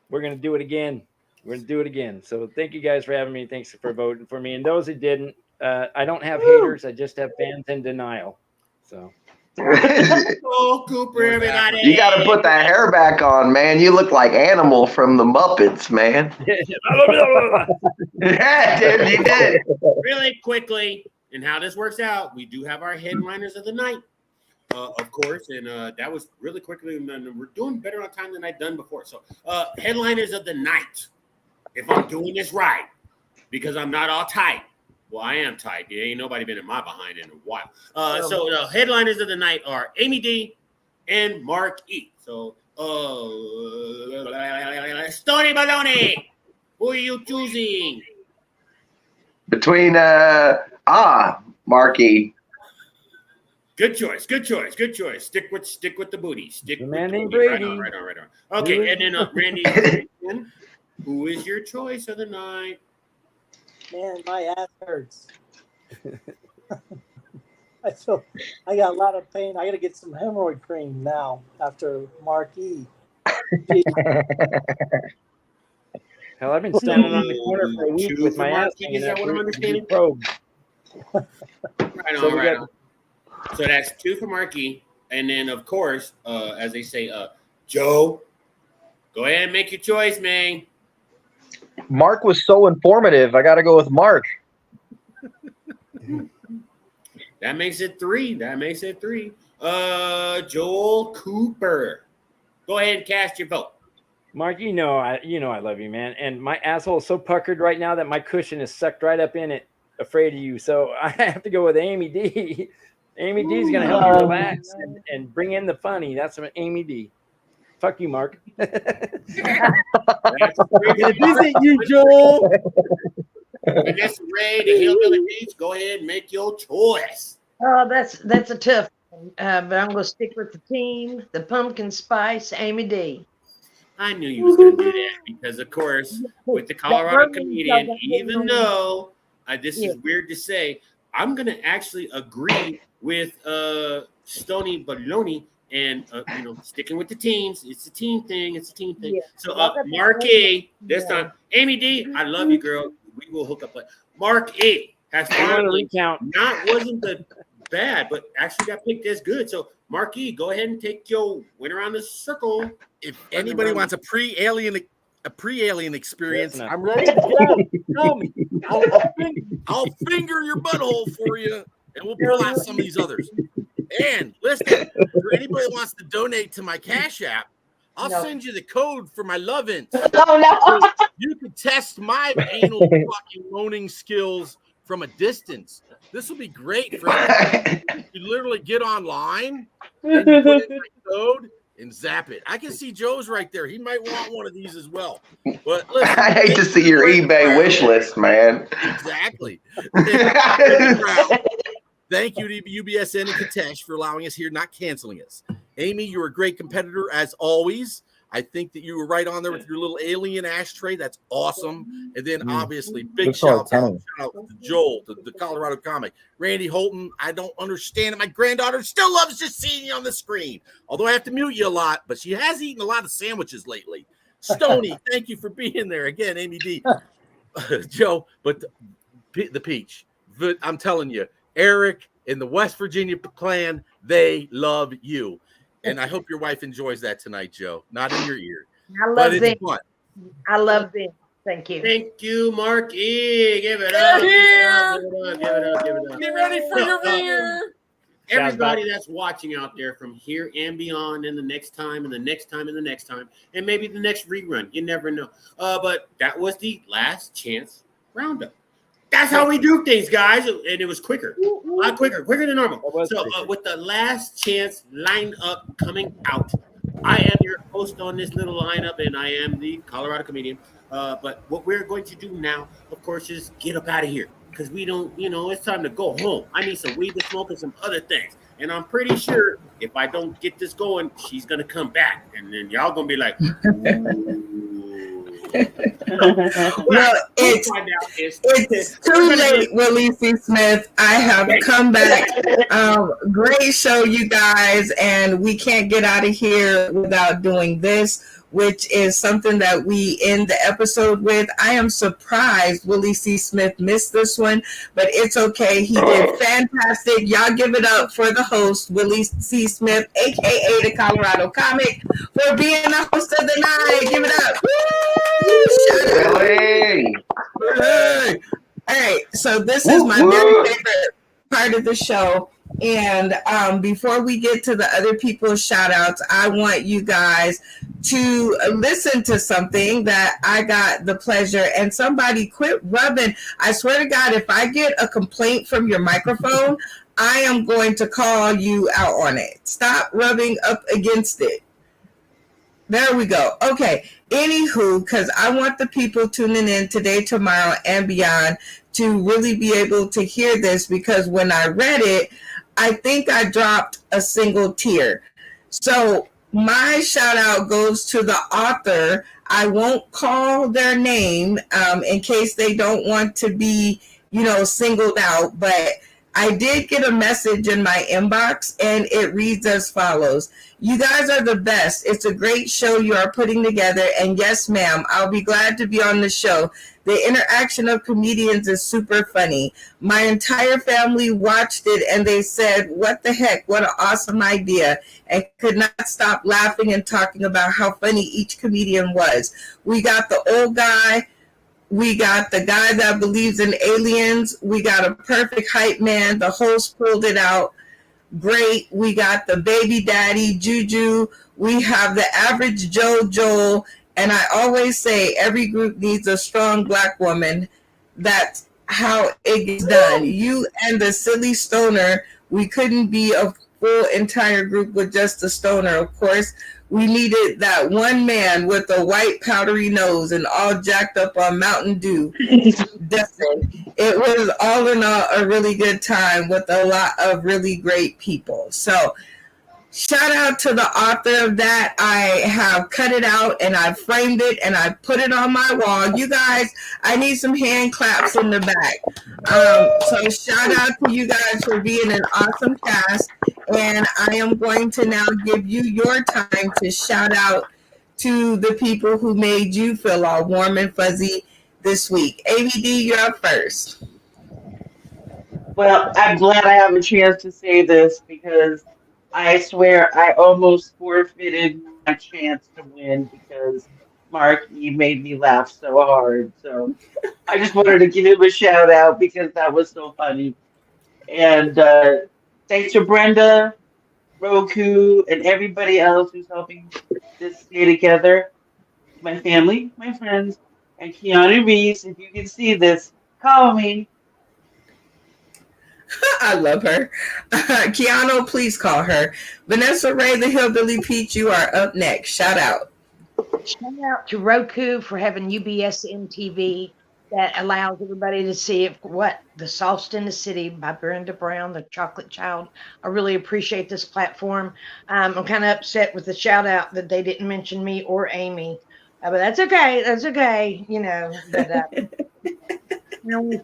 we're going to do it again. We're going to do it again. So thank you guys for having me. Thanks for voting for me. And those who didn't, I don't have haters. I just have fans in denial. So. Oh, Cooper, everybody. You got to put that hair back on, man. You look like Animal from the Muppets, man. Yeah, dude, you did. Really quickly, and how this works out, we do have our headliners of the night, of course, and that was really quickly, and we're doing better on time than I've done before. So, headliners of the night, if I'm doing this right, because I'm not all tight. Well, I am tight. There ain't nobody been in my behind in a while. So the headliners of the night are Amy D and Mark E. So, Stoney Baloney, who are you choosing? Between Marky. Good choice. Stick with the booty. Stick with man the named booty. Brady. Right on. Okay, and then Randy, who is your choice of the night? Man, my ass hurts. I got a lot of pain. I got to get some hemorrhoid cream now after Mark E. Hell, I've been standing on the corner for a week Two with for my ass Marky, hanging is that out. what I'm understanding? Probe. Right So on, we right got- on. So that's 2 for Marky, and then of course, as they say, Joe, go ahead and make your choice, man. Mark was so informative. I got to go with Mark. That makes it 3. Joel Cooper, go ahead and cast your vote. Mark, I love you, man. And my asshole is so puckered right now that my cushion is sucked right up in it, afraid of you. So I have to go with Amy D. Amy D is going to help me relax and bring in the funny. That's what Amy D. Fuck you, Mark. Visit you, Joel. Vanessa Ray, the Hillbilly Beach, go ahead and make your choice. Oh, that's a tough one. But I'm going to stick with the team, the pumpkin spice, Amy D. I knew you was going to do that because, of course, with the Colorado comedian, even though this is weird to say, I'm going to actually agree with Stony Baloney and, sticking with the teams. It's a team thing. Yeah. So, Marky, this time, Amy D, I love you, girl. We will hook up. But Mark E has finally wasn't the bad, but actually got picked as good. So, Mark E, go ahead and take your win around the circle. If anybody wants a pre-alien experience, I'm ready to go. Tell me. I'll finger your butthole for you, and we'll pull out some of these others. And listen, for anybody that wants to donate to my Cash App, I'll send you the code for my love-ins. Oh, no. You can test my anal fucking moaning skills from a distance. This will be great for everybody. You literally get online and you put in my code and zap it. I can see Joe's right there. He might want one of these as well. But listen, I hate to see your eBay wish list, man. Exactly. Thank you to UBSN and Katesh for allowing us here, not canceling us. Amy, you're a great competitor as always. I think that you were right on there with your little alien ashtray. That's awesome. And then obviously big shout out to Joel, the Colorado comic. Randy Holton, I don't understand it. My granddaughter still loves just seeing you on the screen. Although I have to mute you a lot, but she has eaten a lot of sandwiches lately. Stony, thank you for being there. Again, Amy D. Joe, but the peach. I'm telling you, Eric and the West Virginia clan, they love you. And I hope your wife enjoys that tonight, Joe. Not in your ear. I love them. I love them. Thank you. Thank you, Mark E. Give it up. Give it up. Get ready for your beer. Everybody that's watching out there from here and beyond, and the next time, and the next time, and the next time, and maybe the next rerun. You never know. But that was the last chance roundup. That's how we do things, guys. And it was quicker. A lot quicker than normal. So with the last chance lineup coming out, I am your host on this little lineup, and I am the Colorado comedian. But what we're going to do now, of course, is get up out of here. Because we don't, it's time to go home. I need some weed to smoke and some other things. And I'm pretty sure if I don't get this going, she's going to come back. And then y'all going to be like, well, it's too late, Willie C. Smith. I have come back. Great show, you guys. And we can't get out of here without doing this, which is something that we end the episode with. I am surprised Willie C. Smith missed this one, but it's okay. He did fantastic. Y'all give it up for the host, Willie C. Smith, a.k.a. the Colorado Comic, for being the host of the night. Give it up. Really? Hey. All right, so this is my very favorite part of the show. And before we get to the other people's shout outs, I want you guys to listen to something that I got the pleasure, and somebody quit rubbing. I swear to God, if I get a complaint from your microphone, I am going to call you out on it. Stop rubbing up against it. There we go. Okay. Anywho, because I want the people tuning in today, tomorrow, and beyond to really be able to hear this, because when I read it, I think I dropped a single tear. So my shout out goes to the author. I won't call their name in case they don't want to be, singled out, but I did get a message in my inbox, and it reads as follows. You guys are the best. It's a great show you are putting together, and yes, ma'am, I'll be glad to be on the show. The interaction of comedians is super funny. My entire family watched it, and they said, what the heck, what an awesome idea, and could not stop laughing and talking about how funny each comedian was. We got the old guy, we got the guy that believes in aliens. We got a perfect hype man. The host pulled it out. Great. We got the baby daddy, Juju. We have the average Joe, Joel. And I always say every group needs a strong black woman. That's how it gets done. You and the silly stoner, we couldn't be a full entire group with just a stoner, of course. We needed that one man with a white powdery nose and all jacked up on Mountain Dew. Listen, it was all in all a really good time with a lot of really great people. So shout out to the author of that. I have cut it out and I framed it and I put it on my wall. You guys, I need some hand claps in the back. So shout out to you guys for being an awesome cast. And I am going to now give you your time to shout out to the people who made you feel all warm and fuzzy this week. ABD, you're up first. Well, I'm glad I have a chance to say this because I swear I almost forfeited my chance to win because Mark, you made me laugh so hard. So I just wanted to give him a shout out because that was so funny. And thanks to Brenda, Roku, and everybody else who's helping this stay together. My family, my friends, and Keanu Reeves. If you can see this, call me. I love her. Keanu, please call her. Vanessa Ray, the Hillbilly Peach, you are up next. Shout out. Shout out to Roku for having UBS MTV that allows everybody to see The Sauced in the City by Brenda Brown, the Chocolate Child. I really appreciate this platform. I'm kind of upset with the shout out that they didn't mention me or Amy. But that's okay. That's okay. But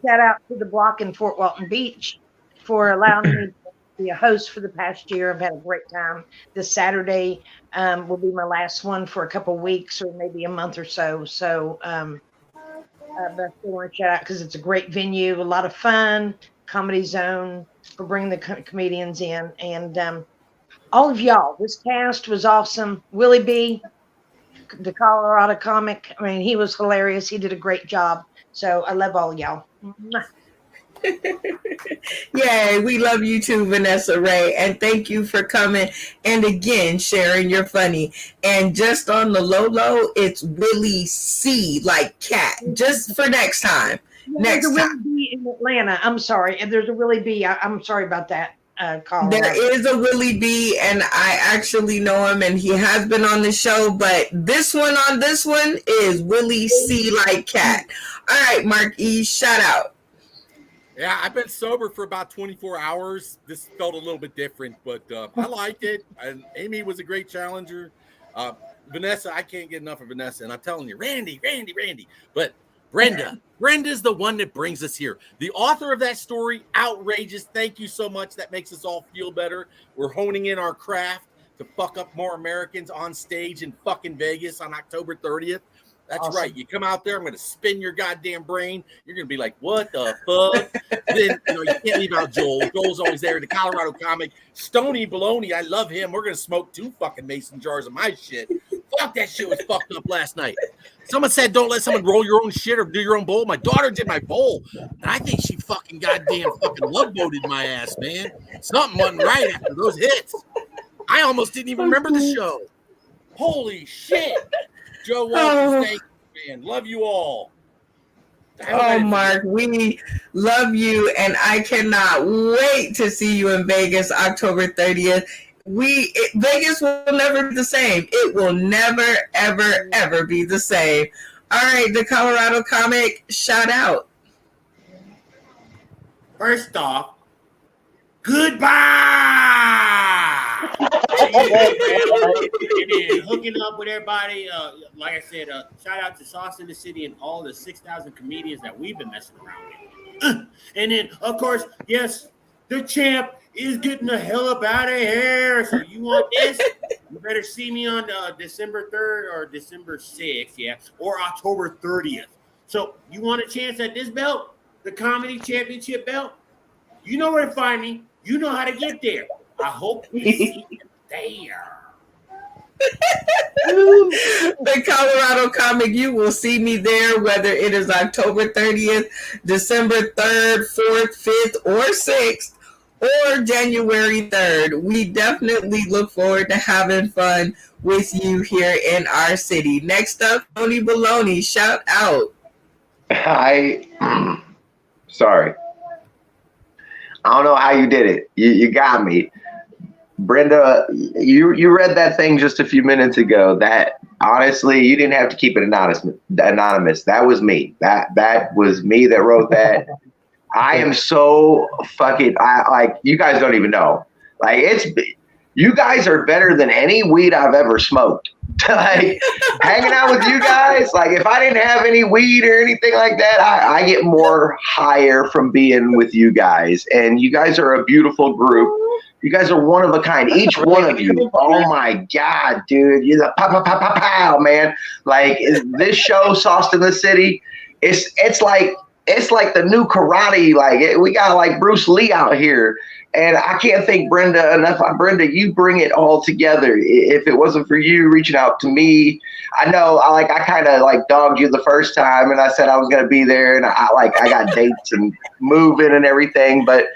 shout out to the block in Fort Walton Beach for allowing me to be a host for the past year. I've had a great time. This Saturday will be my last one for a couple weeks or maybe a month or so. So, but I still want to shout out because it's a great venue, a lot of fun, Comedy Zone for bringing the comedians in. And all of y'all, this cast was awesome. Willie B, the Colorado comic, I mean, he was hilarious. He did a great job. So I love all y'all. Yay, we love you too, Vanessa Ray, and thank you for coming and again sharing your funny. And just on the low, it's Willie C, like cat, just for next time. There's a Willie B in Atlanta. I'm sorry, and there's a Willie B. I'm sorry about that. Colorado. There is a Willie B, and I actually know him, and he has been on the show. But this one is Willie C, like cat. All right, Mark E, shout out. Yeah, I've been sober for about 24 hours. This felt a little bit different, but I liked it. And Amy was a great challenger. Vanessa, I can't get enough of Vanessa. And I'm telling you, Randy. But Brenda's the one that brings us here. The author of that story, outrageous. Thank you so much. That makes us all feel better. We're honing in our craft to fuck up more Americans on stage in fucking Vegas on October 30th. That's awesome. Right. You come out there, I'm going to spin your goddamn brain. You're going to be like, what the fuck? Then, you can't leave out Joel. Joel's always there. The Colorado comic. Stony Baloney, I love him. We're going to smoke 2 fucking mason jars of my shit. Fuck, that shit was fucked up last night. Someone said, don't let someone roll your own shit or do your own bowl. My daughter did my bowl. And I think she fucking goddamn fucking love boated my ass, man. Something wasn't right after those hits. I almost didn't even remember the show. Holy shit. Joe Walters, thank you, man. Love you all. Oh, Mark, we love you, and I cannot wait to see you in Vegas October 30th. Vegas will never be the same. It will never, ever, ever be the same. All right, the Colorado comic, shout out. First off, goodbye. And hooking up with everybody. Like I said, shout out to Sauce in the City and all the 6,000 comedians that we've been messing around with. And then, of course, yes, The champ is getting the hell up out of here. So you want this? You better see me on December 3rd or December 6th, yeah, or October 30th. So you want a chance at this belt, the comedy championship belt? You know where to find me. You know how to get there. I hope to see you there. The Colorado Comic, you will see me there, whether it is October 30th, December 3rd, 4th, 5th, or 6th, or January 3rd. We definitely look forward to having fun with you here in our city. Next up, Tony Baloney, shout out. Sorry. I don't know how you did it. You got me. Brenda, you read that thing just a few minutes ago. That honestly, you didn't have to keep it anonymous. That was me. That was me that wrote that. I am so fucking. Like, you guys don't even know. Like, you guys are better than any weed I've ever smoked. Like, hanging out with you guys. Like, if I didn't have any weed or anything like that, I get more higher from being with you guys. And you guys are a beautiful group. You guys are one of a kind. Each one of you. Oh my God, dude. You're the pow, man. Like, this show, Sauce in the City, it's like the new karate. Like, we got like Bruce Lee out here. And I can't thank Brenda enough. Brenda, you bring it all together. If it wasn't for you reaching out to me, I know I kind of like dogged you the first time, and I said I was going to be there, and I got dates and moving and everything, but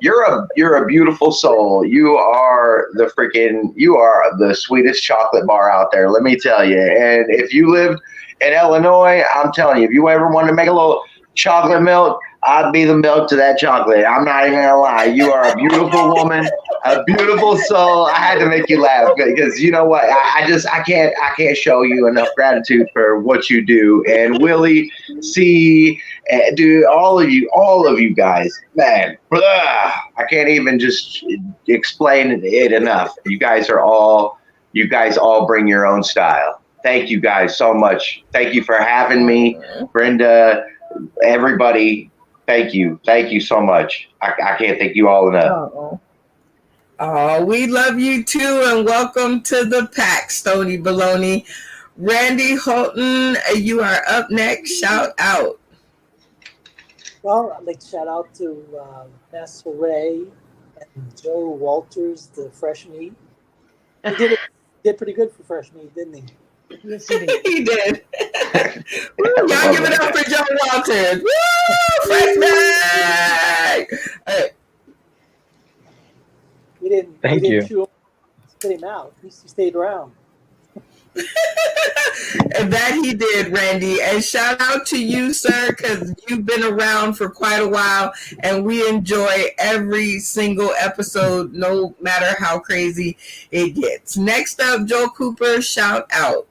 you're a beautiful soul. You are the sweetest chocolate bar out there, let me tell you. And if you lived in Illinois, I'm telling you, if you ever wanted to make a little chocolate milk, I'd be the milk to that chocolate. I'm not even gonna lie. You are a beautiful woman, a beautiful soul. I had to make you laugh because you know what? I can't show you enough gratitude for what you do. And Willie, C, dude, all of you guys, man, I can't even just explain it enough. You guys all bring your own style. Thank you guys so much. Thank you for having me, Brenda, everybody. Thank you so much. I can't thank you all enough. Oh, we love you too, and welcome to the pack, Stony Baloney. Randy Holton, you are up next. Shout out. Well, I'd like to shout out to Master Ray and Joe Walters, the fresh meat. He did pretty good for fresh meat, didn't he? Yes, he did. He did. Woo, y'all give it up for Joe Walters. Woo! Fresh bag! Right. We didn't spit him out. He stayed around. And that he did, Randy. And shout out to you, sir, because you've been around for quite a while, and we enjoy every single episode, no matter how crazy it gets. Next up, Joe Cooper, shout out.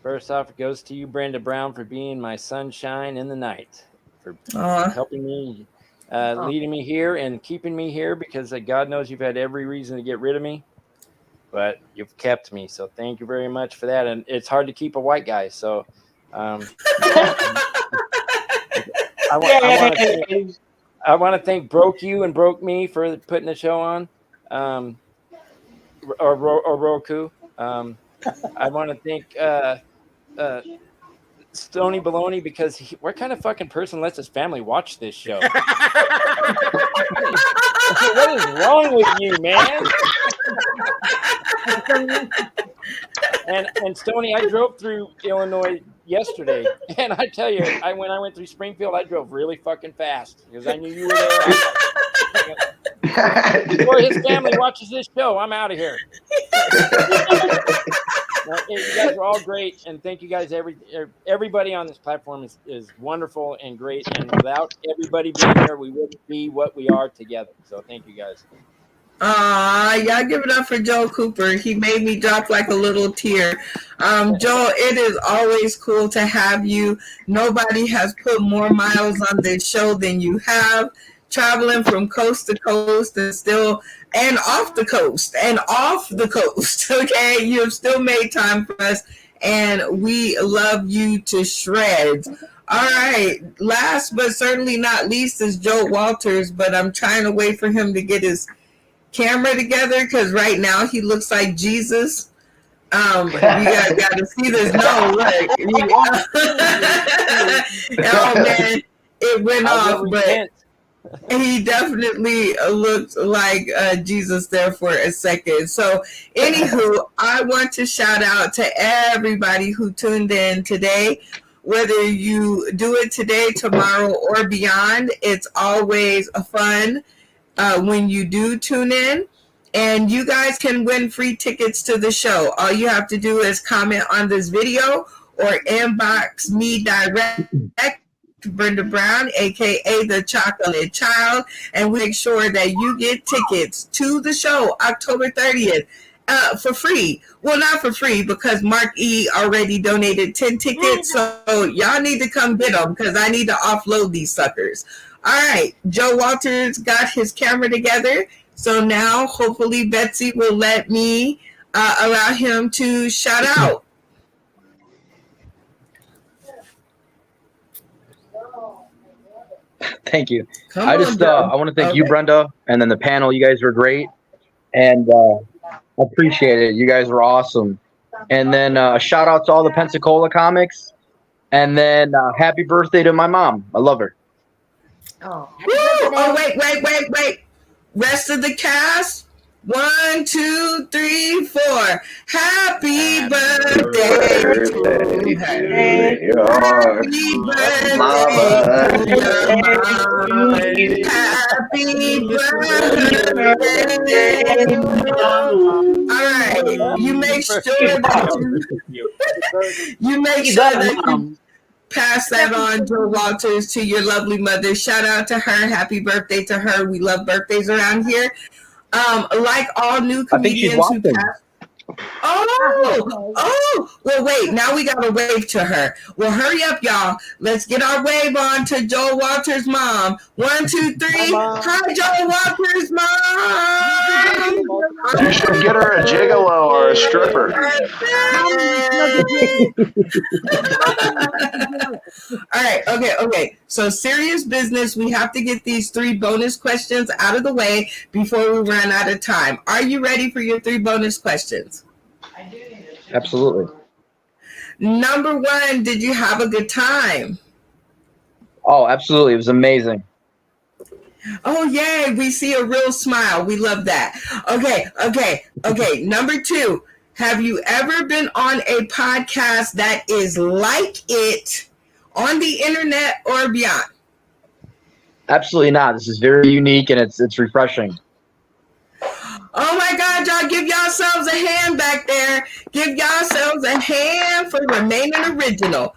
First off, it goes to you, Brenda Brown, for being my sunshine in the night, for helping me, leading me here and keeping me here, because God knows you've had every reason to get rid of me, but you've kept me. So thank you very much for that. And it's hard to keep a white guy. So I want to thank Broke You and Broke Me for putting the show on, or Roku. I want to thank Stony Baloney, because what kind of fucking person lets his family watch this show? What is wrong with you, man? And Stony, I drove through Illinois yesterday, and I tell you, when I went through Springfield, I drove really fucking fast because I knew you were there. Before his family watches this show, I'm out of here. You guys are all great, and thank you guys. Everybody on this platform is wonderful and great, and without everybody being here, we wouldn't be what we are together. So thank you guys. Y'all give it up for Joe Cooper. He made me drop like a little tear. Joe, it is always cool to have you. Nobody has put more miles on this show than you have. Traveling from coast to coast and off the coast. Okay, you have still made time for us, and we love you to shreds. All right. Last but certainly not least is Joe Walters, but I'm trying to wait for him to get his camera together because right now he looks like Jesus. You got to see this. No, look. Oh man, it went off, but he definitely looked like Jesus there for a second. So, anywho, I want to shout out to everybody who tuned in today. Whether you do it today, tomorrow, or beyond, it's always fun when you do tune in. And you guys can win free tickets to the show. All you have to do is comment on this video or inbox me direct, Brenda Brown, aka the Chocolate Child, and we make sure that you get tickets to the show October 30th for free. Well, not for free because Mark E already donated 10 tickets, so y'all need to come get them because I need to offload these suckers. All right, Joe Walters got his camera together. So now, hopefully, Betsy will let me allow him to shout out. Thank you. I want to thank you, Brenda, and then the panel. You guys were great, and I appreciate it. You guys were awesome. And then shout out to all the Pensacola comics, and then happy birthday to my mom. I love her. Oh, Wait. Rest of the cast. 1, 2, 3, 4. Happy birthday to you. Happy birthday, Happy birthday. All right, you make sure that you pass that on, Joe Walters, to your lovely mother. Shout out to her. Happy birthday to her. We love birthdays around here. Like all new comedians who pass. Well, wait. Now we got to wave to her. Well, hurry up, y'all. Let's get our wave on to Joe Walters' mom. 1, 2, 3. Hi, Joe Walters' mom. You should get her a gigolo or a stripper. All right. Okay. So serious business. We have to get these 3 bonus questions out of the way before we run out of time. Are you ready for your 3 bonus questions? Absolutely. Number 1, did you have a good time? Oh, absolutely. It was amazing. Oh, yay. We see a real smile. We love that. Okay. Number 2, have you ever been on a podcast that is like it on the internet or beyond? Absolutely not. This is very unique and it's refreshing. Oh my God, y'all, give yourselves a hand back there. Give yourselves a hand for remaining original.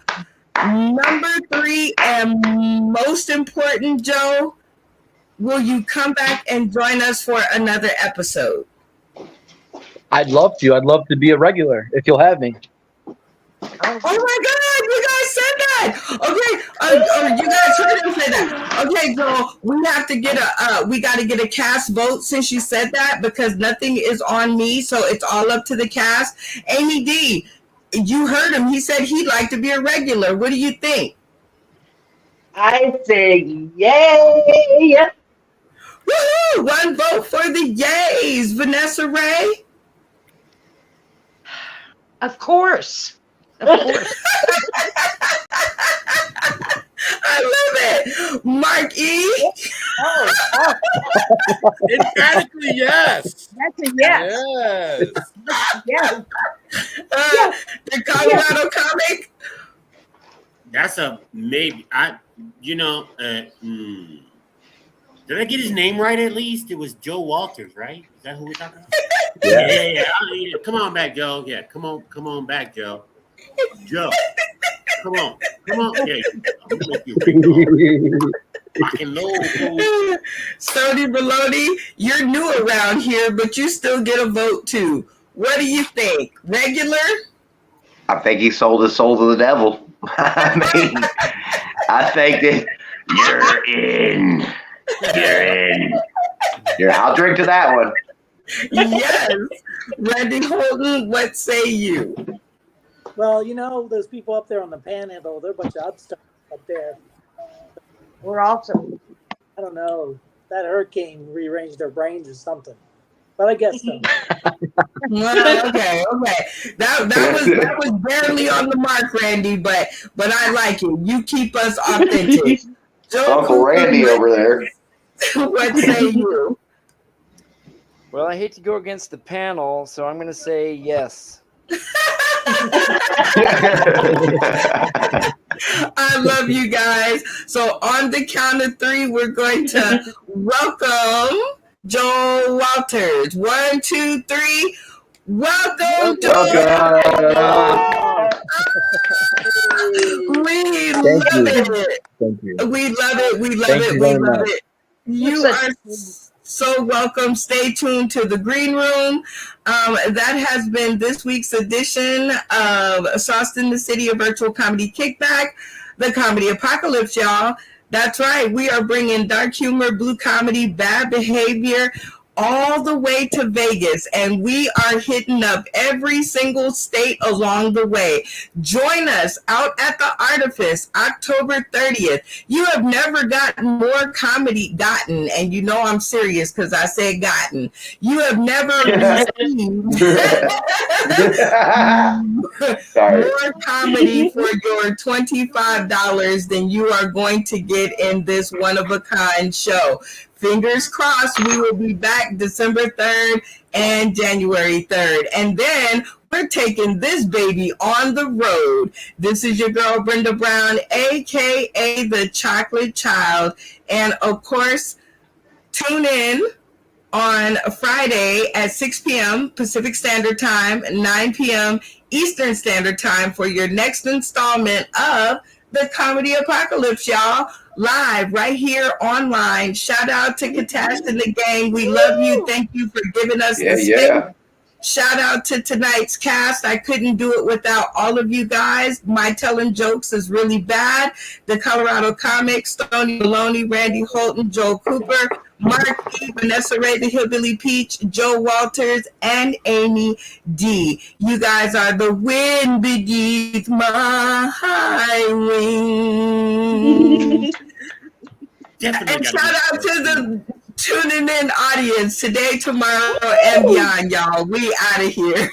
Number 3, and most important, Joe, will you come back and join us for another episode? I'd love to. I'd love to be a regular if you'll have me. Oh my God, you guys said that. Okay, you guys heard him say that. Okay, Joel, we got to get a cast vote since you said that because nothing is on me, so it's all up to the cast. Amy D, you heard him. He said he'd like to be a regular. What do you think? I say yay. Woohoo! 1 vote for the yays. Vanessa Ray? of course. Of course. I love it. Mark E. Emphatically, yes. That's a yes. Yes. Yes. The Colorado comic. That's a maybe. Did I get his name right at least? It was Joe Walters, right? Is that who we're talking about? Yeah. Come on back, Joe. Yeah, come on back, Joe. Joe. Come on. Yeah, I'm gonna make you fucking low. Stoney Baloney, you're new around here, but you still get a vote too. What do you think? Regular? I think he sold his soul to the devil. I mean, I think that you're in. I'll drink to that one. Yes. Randy Holden, what say you? Well, those people up there on the panhandle, they're a bunch of upstarts. up there. We're awesome. I don't know. That hurricane rearranged their brains or something. But I guess so. Well, okay. That was barely on the mark, Randy, but I like it. You keep us authentic. Uncle Randy over there. What say you? Well, I hate to go against the panel, so I'm going to say yes. I love you guys. So on the count of 3, we're going to welcome Joel Walters. 1, 2, 3. Welcome, Joel. We love it. Thank you. We love it. We love Thank it. you We very love much. it. You are so welcome. Stay tuned to the Green Room. That has been this week's edition of Sauced in the City, a virtual comedy kickback, the Comedy Apocalypse, y'all. That's right. We are bringing dark humor, blue comedy, bad behavior, all the way to Vegas, and we are hitting up every single state along the way. Join us out at the Artifice, October 30th. You have never gotten more comedy and you know I'm serious because I said gotten. You have never received more comedy for your $25 than you are going to get in this one-of-a-kind show. Fingers crossed, we will be back December 3rd and January 3rd. And then we're taking this baby on the road. This is your girl, Brenda Brown, a.k.a. The Chocolate Child. And, of course, tune in on Friday at 6 p.m. Pacific Standard Time, 9 p.m. Eastern Standard Time for your next installment of the Comedy Apocalypse, y'all. Live right here online. Shout out to Katash and the gang. We love you. Thank you for giving us the space. Yeah. Shout out to tonight's cast. I couldn't do it without all of you guys. My telling jokes is really bad. The Colorado Comics, Stoney Maloney, Randy Holton, Joel Cooper, Mark E, Vanessa Ray, the Hillbilly Peach, Joe Walters, and Amy D. You guys are the wind beneath my wings. And shout out to the tuning in audience today, tomorrow, and beyond, y'all. We out of here.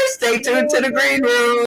Stay tuned to the Green Room.